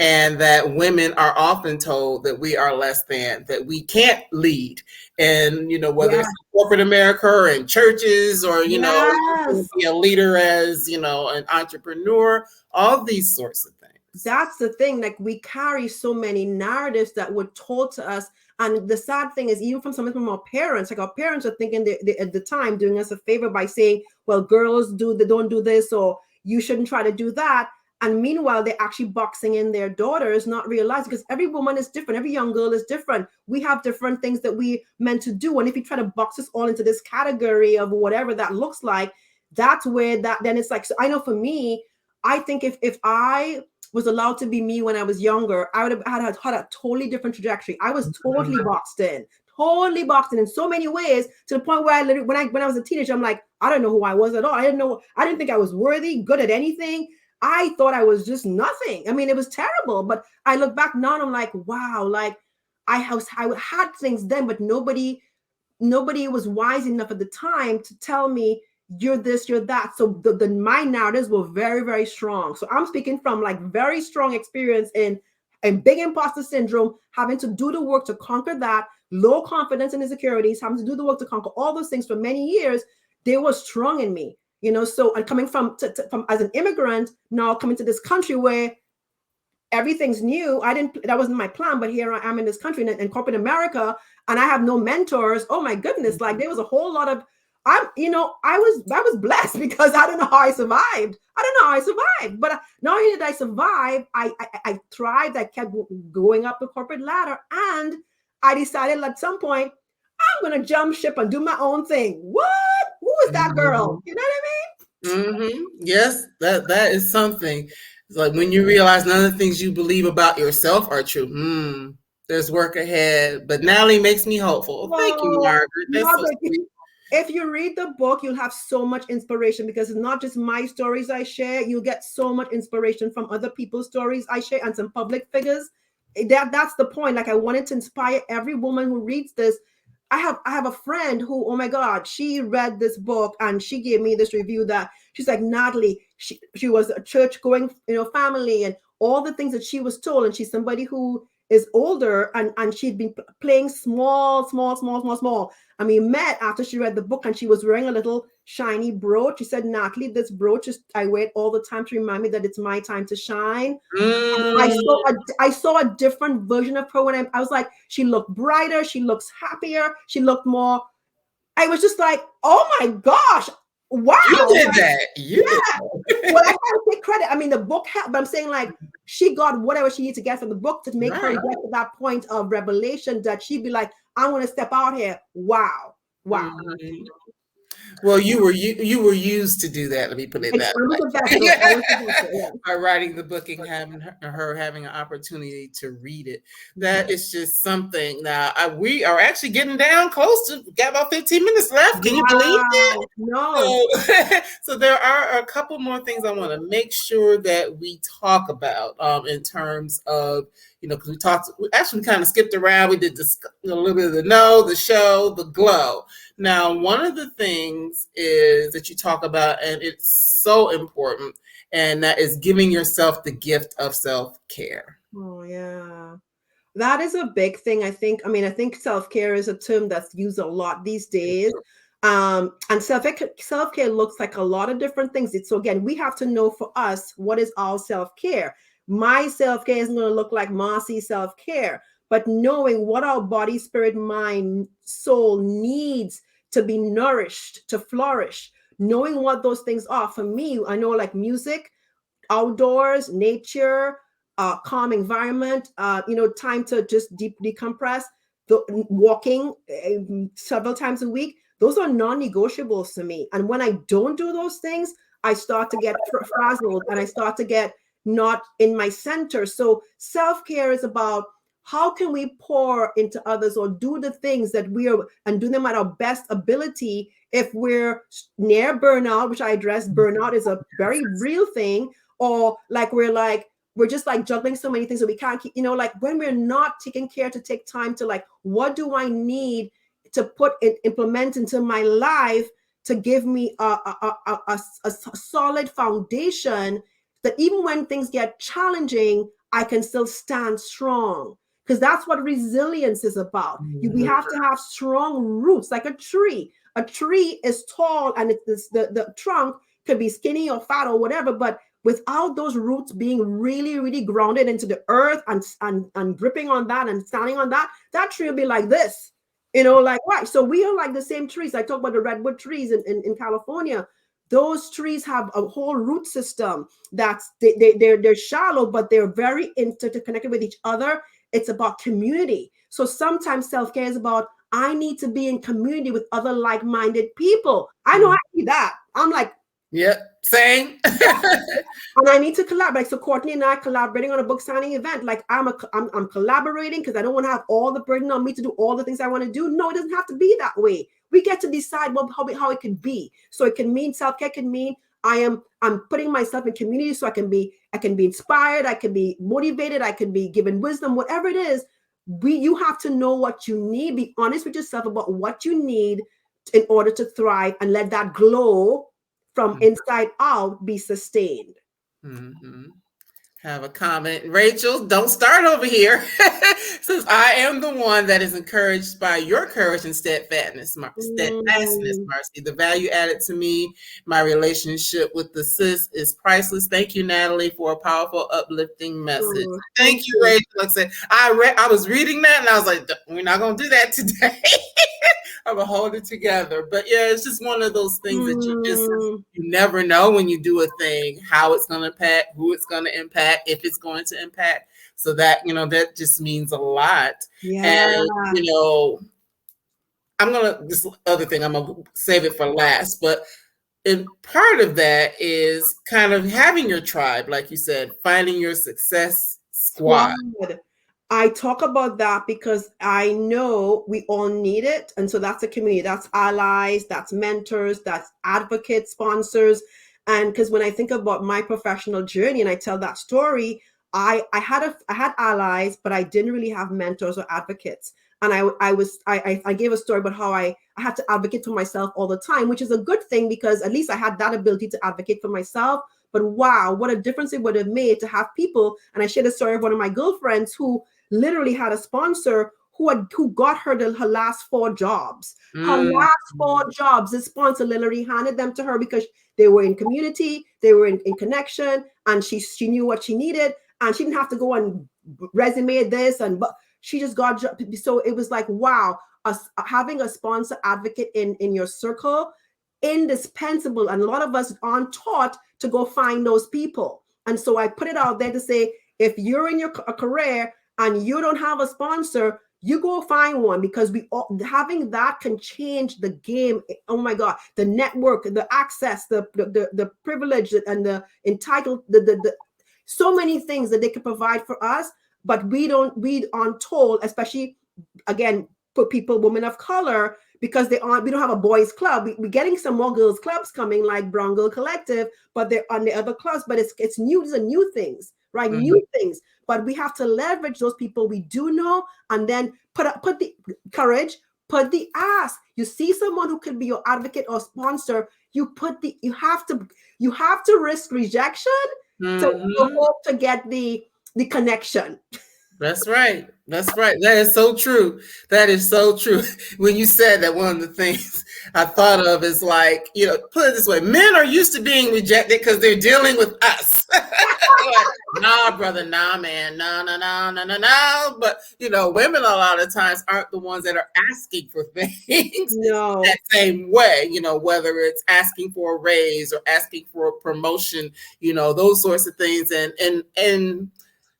A: and that women are often told that we are less than, that we can't lead. And, you know, whether it's corporate America or in churches or, you know, be a leader as, you know, an entrepreneur, all these sorts of things.
B: That's the thing. Like we carry so many narratives that were told to us. And the sad thing is, even from our parents, like our parents are thinking they at the time doing us a favor by saying, well, girls don't do this, or you shouldn't try to do that. And meanwhile, they're actually boxing in their daughters, not realizing, because every woman is different. Every young girl is different. We have different things that we meant to do. And if you try to box us all into this category of whatever that looks like, that's where then it's like, so I know for me, I think if I was allowed to be me when I was younger, I would have had a totally different trajectory. I was totally boxed in in so many ways, to the point where I literally, when I was a teenager, I'm like, I don't know who I was at all. I didn't think I was worthy, good at anything. I thought I was just nothing. I mean, it was terrible. But I look back now and I'm like, wow, like I had things then, but nobody was wise enough at the time to tell me you're this, you're that. So my narratives were very, very strong. So I'm speaking from like very strong experience in big imposter syndrome, having to do the work to conquer that, low confidence and insecurities, having to do the work to conquer all those things for many years. They were strong in me. You know, so I'm coming from as an immigrant, now coming to this country where everything's new. That wasn't my plan, but here I am in this country in corporate America, and I have no mentors. Oh my goodness. Like there was a whole lot of, I was blessed because I don't know how I survived. But not only did I survive, I thrived. I kept going up the corporate ladder, and I decided at some point, I'm going to jump ship and do my own thing. What? Who is that girl? You know what I
A: mean? Yes, that is something. It's like when you realize none of the things you believe about yourself are true. There's work ahead. But Natalie makes me hopeful. Thank you, Margaret. That's so sweet.
B: If you read the book, you'll have so much inspiration, because it's not just my stories I share. You'll get so much inspiration from other people's stories I share and some public figures. That's the point. Like I wanted to inspire every woman who reads this. I have a friend who, oh my God, she read this book and she gave me this review that she's like, Natalie, she was a church going, family, and all the things that she was told. And she's somebody who is older, and she'd been playing small. And we met after she read the book, and she was wearing a little shiny brooch. She said, Natalie, this brooch I wear it all the time to remind me that it's my time to shine. I saw a different version of her when I was like, she looked brighter, she looks happier, she looked more. I was just like, oh my gosh, wow.
A: You did that.
B: Well, I can't take credit. I mean, the book helped, but I'm saying like she got whatever she needed to get from the book to make her get to that point of revelation that she'd be like, I want to step out here. Wow.
A: Well, you were used to do that. Let me put it that
B: I was a vessel. I was a vessel.
A: way.
B: Yeah.
A: By writing the book and having her having an opportunity to read it, that is just something. Now we are actually getting down close to. Got about 15 minutes left. Can you believe it?
B: Wow. No.
A: So there are a couple more things I want to make sure that we talk about in terms of, because we actually kind of skipped around. We did a little bit of the show, the glow. Now, one of the things is that you talk about, and it's so important, and that is giving yourself the gift of self-care.
B: Oh, yeah. That is a big thing. I think self-care is a term that's used a lot these days. And self-care looks like a lot of different things. So again, we have to know for us, what is our self-care? My self-care is going to look like Marcie's self-care, but knowing what our body, spirit, mind, soul needs to be nourished, to flourish, knowing what those things are. For me, I know like music, outdoors, nature, calm environment, time to just decompress, walking several times a week. Those are non-negotiables to me. And when I don't do those things, I start to get frazzled and I start to get not in my center. So self-care is about how can we pour into others or do the things that we are and do them at our best ability if we're near burnout, which I address. Burnout is a very real thing, or like we're just like juggling so many things that we can't keep, like when we're not taking care to take time to like, what do I need to implement into my life to give me a solid foundation that even when things get challenging, I can still stand strong. Because that's what resilience is about. We have to have strong roots, like a tree. A tree is tall and the trunk could be skinny or fat or whatever, but without those roots being really, really grounded into the earth and gripping on that and standing on that, that tree will be like this, like, right. So we are like the same trees. I talk about the redwood trees in California. Those trees have a whole root system that's they're shallow, but they're very interconnected with each other. It's about community. So sometimes self-care is about, I need to be in community with other like-minded people. I know I need that. I'm like,
A: yep, same.
B: And I need to collaborate. So Courtney and I collaborating on a book signing event. Like I'm collaborating because I don't want to have all the burden on me to do all the things I want to do. No, it doesn't have to be that way. We get to decide how it could be. So it can mean self-care can mean I'm putting myself in community so I can be inspired, I can be motivated, I can be given wisdom, whatever it is. You have to know what you need. Be honest with yourself about what you need in order to thrive, and let that glow from inside out be sustained.
A: Mm-hmm. Have a comment. Rachel, don't start over here. Since I am the one that is encouraged by your courage and steadfastness, Marcie. The value added to me, my relationship with the sis is priceless. Thank you, Natalie, for a powerful, uplifting message. Thank you, Rachel. Like I said, I was reading that and I was like, we're not going to do that today. I'm going to hold it together. But yeah, it's just one of those things that you never know when you do a thing, how it's going to impact, who it's going to impact, if it's going to impact. So that, that just means a lot.
B: Yeah.
A: And, this other thing, I'm going to save it for last, but part of that is kind of having your tribe, like you said, finding your success squad.
B: I talk about that because I know we all need it. And so that's a community, that's allies, that's mentors, that's advocates, sponsors. And because when I think about my professional journey and I tell that story, I had allies, but I didn't really have mentors or advocates. And I gave a story about how I had to advocate for myself all the time, which is a good thing because at least I had that ability to advocate for myself. But wow, what a difference it would have made to have people. And I shared a story of one of my girlfriends who literally had a sponsor who got her her last 4 jobs. Her last 4 jobs, the sponsor literally handed them to her because they were in community, they were in connection, and she knew what she needed, and she didn't have to go and resume this, but she just got. So it was like, wow, having a sponsor advocate in your circle, indispensable. And a lot of us aren't taught to go find those people. And so I put it out there to say, if you're in your career and you don't have a sponsor, You go find one, because we all, having that can change the game. Oh my God, the network, the access, the privilege, and the entitled, the so many things that they can provide for us, but we aren't told, especially again for people, women of color, because we don't have a boys club. We're getting some more girls clubs coming, like Brown Girl Collective, but they're on the other clubs. But it's new. These are new things, right?
A: Mhm.
B: New things. But we have to leverage those people we do know, and then put the courage, put the ask. You see someone who could be your advocate or sponsor, you have to risk rejection to
A: Mhm.
B: hope to get the connection.
A: That's right. That's right. That is so true. That is so true. When you said that, one of the things I thought of is like, put it this way: men are used to being rejected because they're dealing with us. Like, nah, brother, nah, man, no, no, no, no, no, no. But women a lot of times aren't the ones that are asking for things
B: No.
A: that same way. Whether it's asking for a raise or asking for a promotion, those sorts of things, and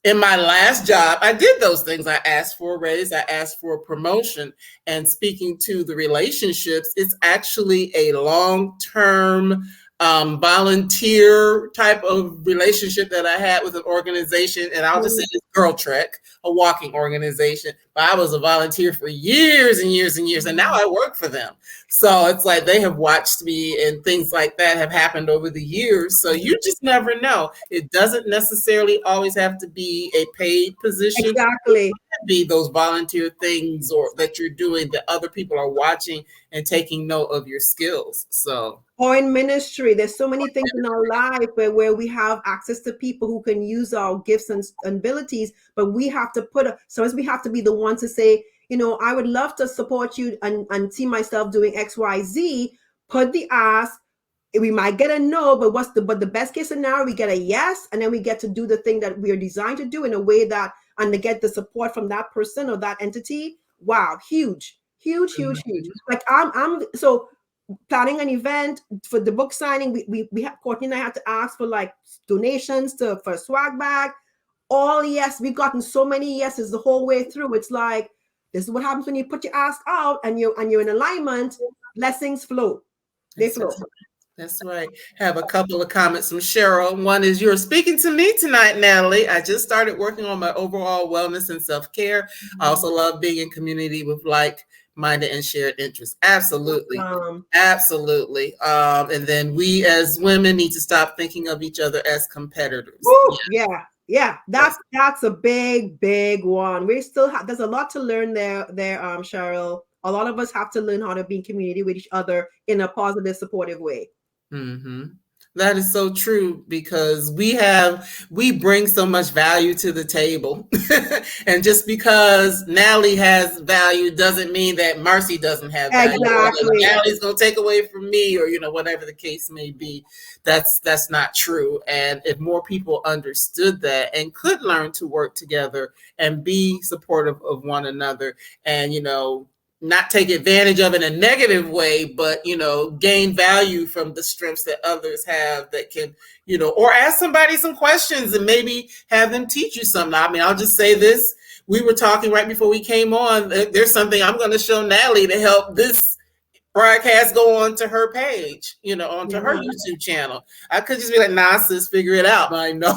A: in my last job, I did those things. I asked for a raise, I asked for a promotion. And speaking to the relationships, it's actually a long-term volunteer type of relationship that I had with an organization. And I'll just say it's Girl Trek, a walking organization. But I was a volunteer for years and years and years. And now I work for them. So it's like they have watched me, and things like that have happened over the years. So you just never know. It doesn't necessarily always have to be a paid position.
B: Exactly.
A: It can be those volunteer things or that you're doing that other people are watching and taking note of your skills. So,
B: or in ministry, there's so many things in our life where we have access to people who can use our gifts and abilities, but we have to sometimes we have to be the one to say, I would love to support you and see myself doing XYZ. Put the ask. We might get a no, but the best case scenario, we get a yes, and then we get to do the thing that we are designed to do in a way that, and to get the support from that person or that entity. Wow, huge, huge, huge, huge. Like I'm so planning an event for the book signing. We have, Courtney and I had to ask for like donations for a swag bag. All yes, we've gotten so many yeses the whole way through. It's like, this is what happens when you put your ask out and you're in alignment. Blessings flow. They flow.
A: That's right. Have a couple of comments from Cheryl. One is, you're speaking to me tonight, Natalie. I just started working on my overall wellness and self-care. I also love being in community with like-minded and shared interests. Absolutely. Absolutely. And then we as women need to stop thinking of each other as competitors.
B: Woo, yeah. That's a big one. We still have, there's a lot to learn there, Cheryl. A lot of us have to learn how to be in community with each other in a positive, supportive way.
A: Mm-hmm. That is so true, because we bring so much value to the table. And just because Natalie has value doesn't mean that Marcie doesn't have value.
B: Exactly.
A: Natalie's gonna take away from me, or whatever the case may be. That's not true. And if more people understood that and could learn to work together and be supportive of one another, and not take advantage of it in a negative way, but gain value from the strengths that others have, that can, or ask somebody some questions and maybe have them teach you something. I mean, I'll just say this. We were talking right before we came on. There's something I'm going to show Natalie to help this broadcast go on to her page, onto her YouTube channel. I could just be like, nah, sis, figure it out. But I know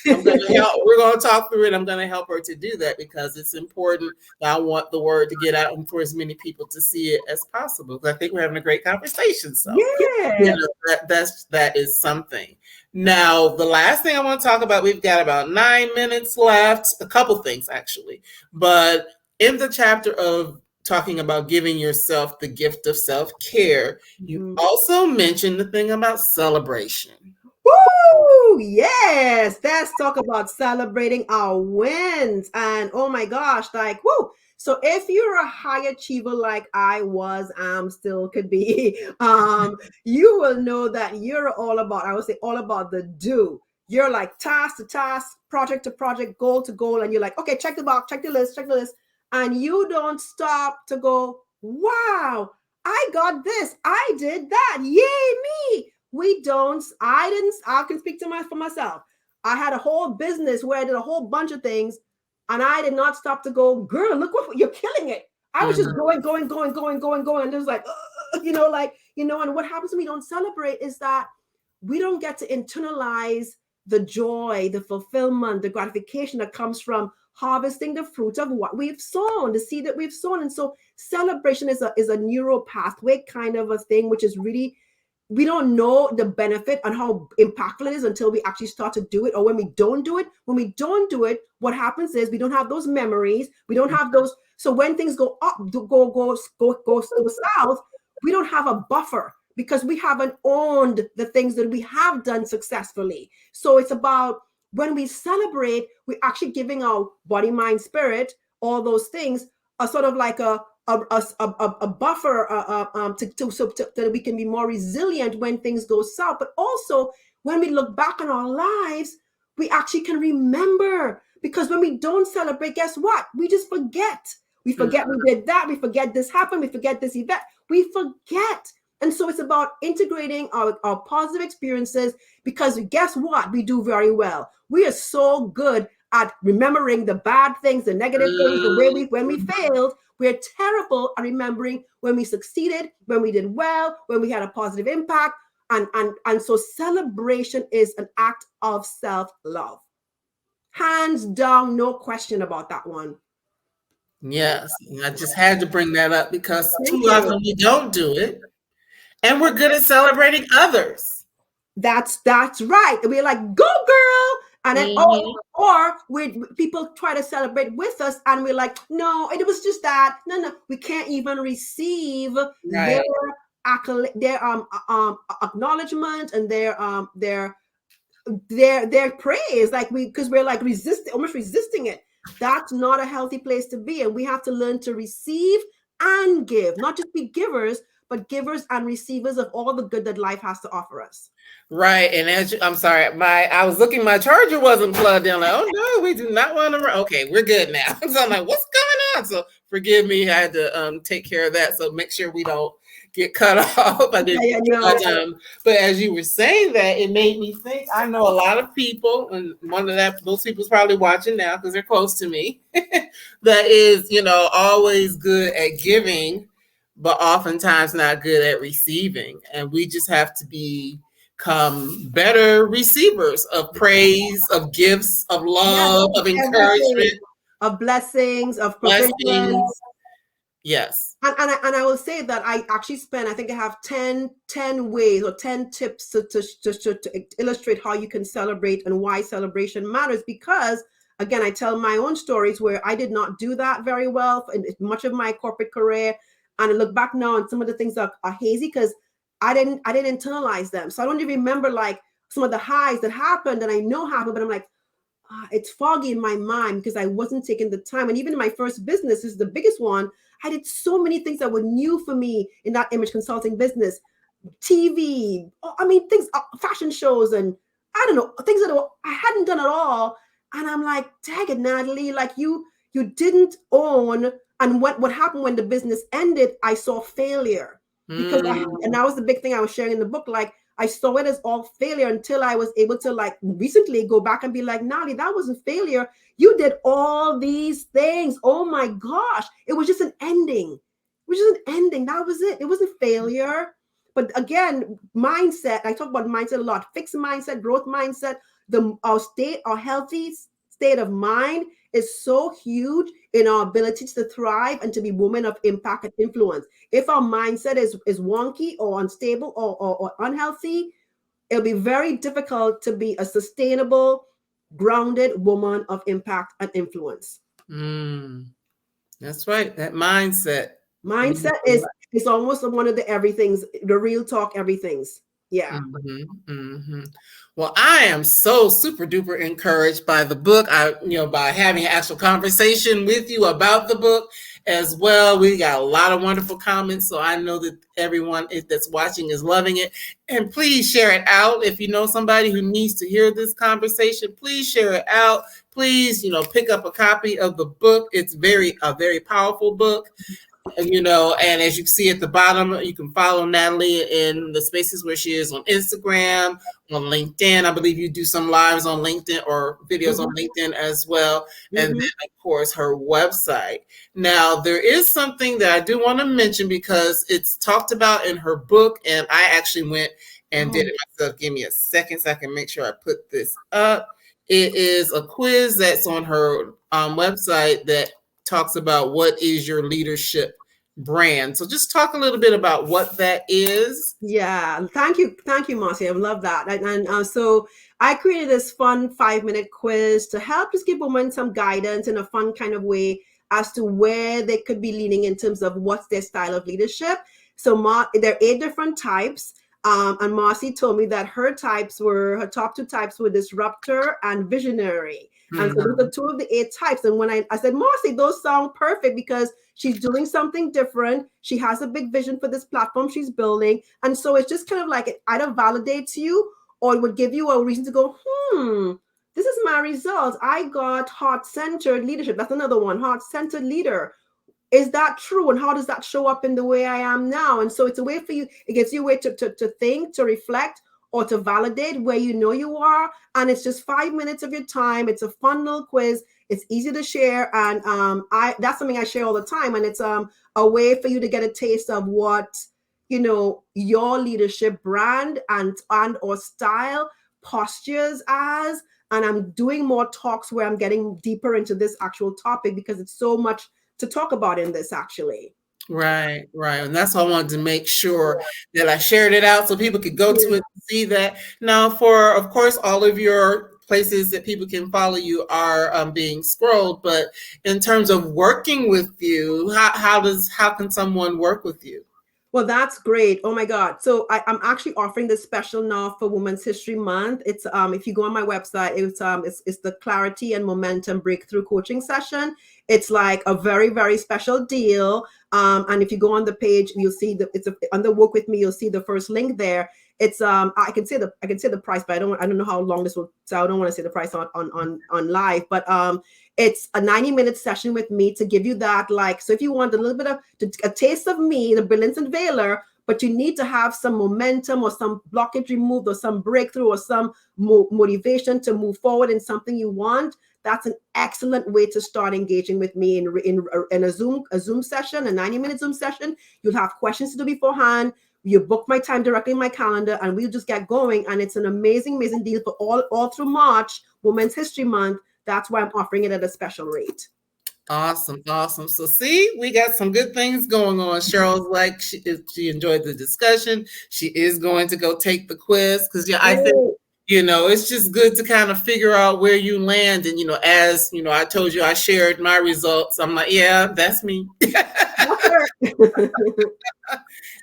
A: I'm going to help. We're going to talk through it. I'm going to help her to do that, because it's important. I want the word to get out and for as many people to see it as possible. I think we're having a great conversation. So that is something. Now, the last thing I want to talk about, we've got about 9 minutes left, a couple things actually, but in the chapter of talking about giving yourself the gift of self-care, you also mentioned the thing about celebration.
B: Woo! Yes, let's talk about celebrating our wins. And oh my gosh, like, woo! So if you're a high achiever like I was, still could be, you will know that you're all about, I would say, all about the do. You're like task to task, project to project, goal to goal, and you're like, okay, check the box, check the list, and you don't stop to go, wow, I got this, I did that, yay me. I can speak for myself. I had a whole business where I did a whole bunch of things. And I did not stop to go, girl, look what you're killing it. I was just going. And it was like, and what happens when we don't celebrate is that we don't get to internalize the joy, the fulfillment, the gratification that comes from harvesting the fruit of what we've sown, the seed that we've sown. And so celebration is a neural pathway kind of a thing, which is really, we don't know the benefit and how impactful it is until we actually start to do it, or when we don't do it. When we don't do it, what happens is we don't have those memories. We don't have those. So when things go up, go south, we don't have a buffer because we haven't owned the things that we have done successfully. So it's about when we celebrate, we're actually giving our body, mind, spirit, all those things, a sort of like a buffer so that we can be more resilient when things go south. But also when we look back on our lives, we actually can remember, because when we don't celebrate, guess what? We just forget. We forget we did that. We forget this happened. We forget this event. We forget. And so it's about integrating our positive experiences, because guess what? We do very well. We are so good at remembering the bad things, the negative things, the way when we failed. We're terrible at remembering when we succeeded, when we did well, when we had a positive impact. And so celebration is an act of self-love. Hands down, no question about that one.
A: Yes, I just had to bring that up because too often we don't do it, and we're good at celebrating others.
B: That's right. We're like, go girl. And then, or people try to celebrate with us, and we're like, no, it was just that. No, we can't even receive their acknowledgement and their praise, because we're like almost resisting it. That's not a healthy place to be, and we have to learn to receive and give, not just be givers, but givers and receivers of all the good that life has to offer us.
A: Right. And I'm sorry, I was looking, my charger wasn't plugged in. Like, oh no, we do not want to. Okay, we're good now. So I'm like, what's going on? So forgive me, I had to take care of that. So make sure we don't get cut off. I didn't. But as you were saying that, it made me think. I know a lot of people, and those people's probably watching now because they're close to me. That is, always good at giving, but oftentimes not good at receiving, and we just have to become better receivers of praise, of gifts, of love, of encouragement,
B: of blessings, of provisions.
A: Yes.
B: And I will say that I actually I think I have 10 ways or 10 tips to illustrate how you can celebrate and why celebration matters. Because again, I tell my own stories where I did not do that very well in much of my corporate career. And I look back now and some of the things are hazy because I didn't internalize them. So I don't even remember like some of the highs that happened and I know happened, but I'm like, it's foggy in my mind because I wasn't taking the time. And even in my first business, this is the biggest one, I did so many things that were new for me in that image consulting business, TV, things, fashion shows, and I don't know, things that I hadn't done at all. And I'm like, dang it, Natalie, like you didn't own. And what happened when the business ended, I saw failure. Because and that was the big thing I was sharing in the book. Like I saw it as all failure until I was able to like recently go back and be like, Natalie, that wasn't failure. You did all these things. Oh my gosh. It was just an ending. It was just an ending. That was it. It wasn't failure. But again, mindset, I talk about mindset a lot. Fixed mindset, growth mindset, our healthy state of mind is so huge in our ability to thrive and to be women of impact and influence. If our mindset is wonky or unstable or unhealthy, it'll be very difficult to be a sustainable, grounded woman of impact and influence.
A: That's right. That mindset.
B: Mindset is almost one of the everythings, the real talk everythings. Yeah.
A: Well, I am so super duper encouraged by the book. By having an actual conversation with you about the book as well. We got a lot of wonderful comments, so I know that everyone that's watching is loving it. And please share it out. If you know somebody who needs to hear this conversation, please share it out. Please, pick up a copy of the book. It's a very powerful book. And as you can see at the bottom, you can follow Natalie in the spaces where she is on Instagram, on LinkedIn. I believe you do some lives on LinkedIn or videos on LinkedIn as well. And then, of course, her website. Now, there is something that I do want to mention because it's talked about in her book, and I actually went and did it myself. Give me a second so I can make sure I put this up. It is a quiz that's on her website that talks about what is your leadership brand. So just talk a little bit about what that is.
B: Yeah, thank you, Marcie. I love that. And so I created this fun 5-minute quiz to help just give women some guidance in a fun kind of way as to where they could be leaning in terms of what's their style of leadership. So there are 8 different types. And Marcie told me that her top 2 types were disruptor and visionary. And so those are 2 of the 8 types. And when I said, Marcie, those sound perfect because she's doing something different. She has a big vision for this platform she's building. And so it's just kind of like it either validates you or it would give you a reason to go, this is my results. I got heart-centered leadership. That's another one, heart-centered leader. Is that true? And how does that show up in the way I am now? And so it's a way for you, it gives you a way to think, to reflect, or to validate where you know you are. And it's just 5 minutes of your time. It's a fun little quiz. It's easy to share. And that's something I share all the time. And it's a way for you to get a taste of what, your leadership brand and or style postures as. And I'm doing more talks where I'm getting deeper into this actual topic because it's so much to talk about in this actually.
A: Right. And that's why I wanted to make sure that I shared it out so people could go to it and see that. Now, for, of course, all of your places that people can follow you are being scrolled, but in terms of working with you, how can someone work with you?
B: Well, that's great. Oh my God. So I'm actually offering this special now for Women's History Month. It's if you go on my website, it's the Clarity and Momentum Breakthrough Coaching Session. It's like a very, very special deal. And if you go on the page, you'll see under Work With Me, you'll see the first link there. It's I can say the price, but I don't know how long this will, so I don't want to say the price on live, but it's a 90-minute session with me to give you that, so if you want a little bit of a taste of me, the brilliance unveiler, but you need to have some momentum or some blockage removed or some breakthrough or some motivation to move forward in something you want. That's an excellent way to start engaging with me in a Zoom session, a 90-minute Zoom session. You'll have questions to do beforehand. You book my time directly in my calendar and we'll just get going. And it's an amazing, amazing deal for all through March, Women's History Month. That's why I'm offering it at a special rate.
A: Awesome. So see, we got some good things going on. Cheryl's like, she enjoyed the discussion. She is going to go take the quiz because I think, it's just good to kind of figure out where you land. And, as, I told you, I shared my results. I'm like, yeah, that's me.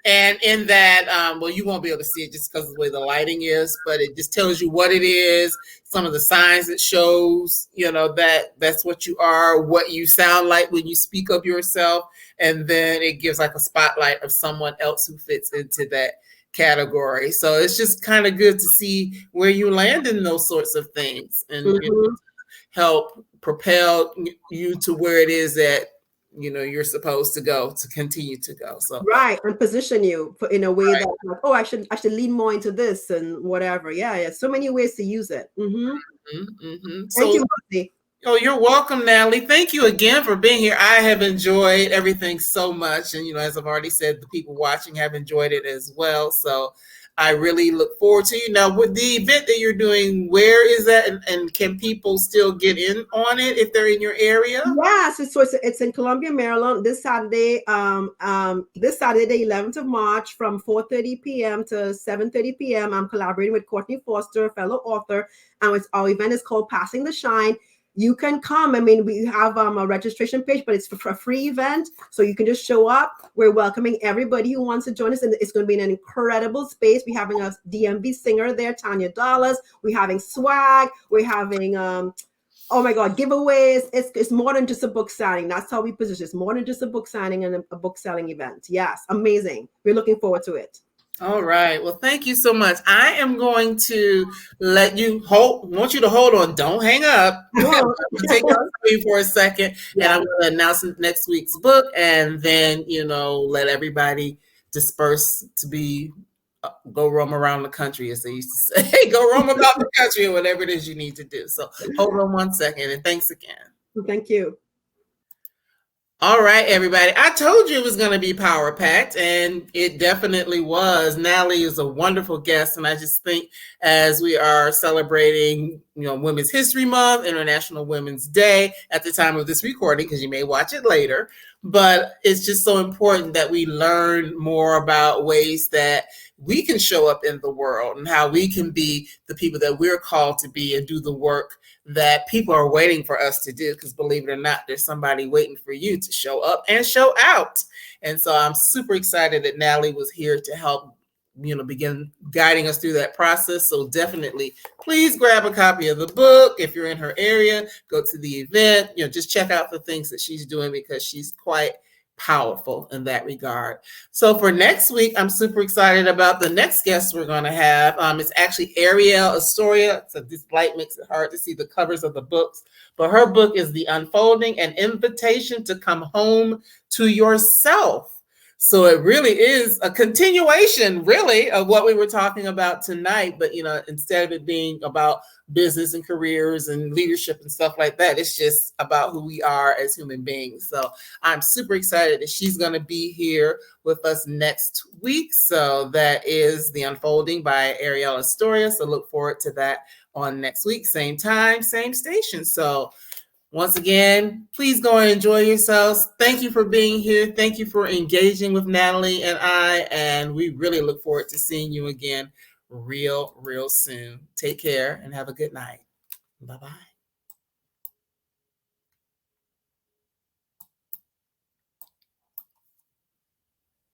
A: And in that, you won't be able to see it just because of the way the lighting is, but it just tells you what it is, some of the signs it shows, that's what you are, what you sound like when you speak of yourself. And then it gives like a spotlight of someone else who fits into that category. So it's just kind of good to see where you land in those sorts of things and help propel you to where it is that you're supposed to go, to continue to go. So
B: right, and position you in a way that I should lean more into this and whatever. Yeah, so many ways to use it. Thank you, Marcie.
A: Oh, you're welcome, Natalie. Thank you again for being here. I have enjoyed everything so much, and as I've already said, the people watching have enjoyed it as well. So I really look forward to you. Now, with the event that you're doing, where is that? And can people still get in on it if they're in your area?
B: Yes, it's in Columbia, Maryland, this Saturday, the 11th of March from 4:30 p.m. to 7:30 p.m. I'm collaborating with Courtney Foster, a fellow author, and our event is called Passing the Shine. You can come. I mean, we have a registration page, but it's for a free event. So you can just show up. We're welcoming everybody who wants to join us. And it's going to be an incredible space. We're having a DMV singer there, Tanya Dollars. We're having swag. We're having, oh my God, giveaways. It's more than just a book signing. That's how we position it. It's more than just a book signing and a book selling event. Yes, amazing. We're looking forward to it.
A: All right. Well, thank you so much. I am going to want you to hold on. Don't hang up. I'm
B: Oh,
A: going to take your screen for a second, and
B: yeah.
A: I'm going to announce next week's book, and then, let everybody disperse to go roam around the country, as they used to say. Go roam about the country or whatever it is you need to do. So hold on one second, and thanks again.
B: Thank you.
A: All right, everybody. I told you it was going to be power packed, and it definitely was. Natalie is a wonderful guest, and I just think as we are celebrating, Women's History Month, International Women's Day at the time of this recording, because you may watch it later, but it's just so important that we learn more about ways that we can show up in the world and how we can be the people that we're called to be and do the work that people are waiting for us to do, because believe it or not, there's somebody waiting for you to show up and show out. And so I'm super excited that Natalie was here to help, begin guiding us through that process. So definitely, please grab a copy of the book. If you're in her area, go to the event, just check out the things that she's doing, because she's quite powerful in that regard. So for next week, I'm super excited about the next guest we're going to have. It's actually Ariel Astoria. So this light makes it hard to see the covers of the books, but her book is The Unfolding: An Invitation to Come Home to Yourself. So it really is a continuation, really, of what we were talking about tonight. But, instead of it being about business and careers and leadership and stuff like that, it's just about who we are as human beings. So I'm super excited that she's going to be here with us next week. So that is The Unfolding by Ariel Astoria. So look forward to that on next week. Same time, same station. So once again, please go and enjoy yourselves. Thank you for being here. Thank you for engaging with Natalie and I. And we really look forward to seeing you again real soon. Take care and have a good night. Bye-bye.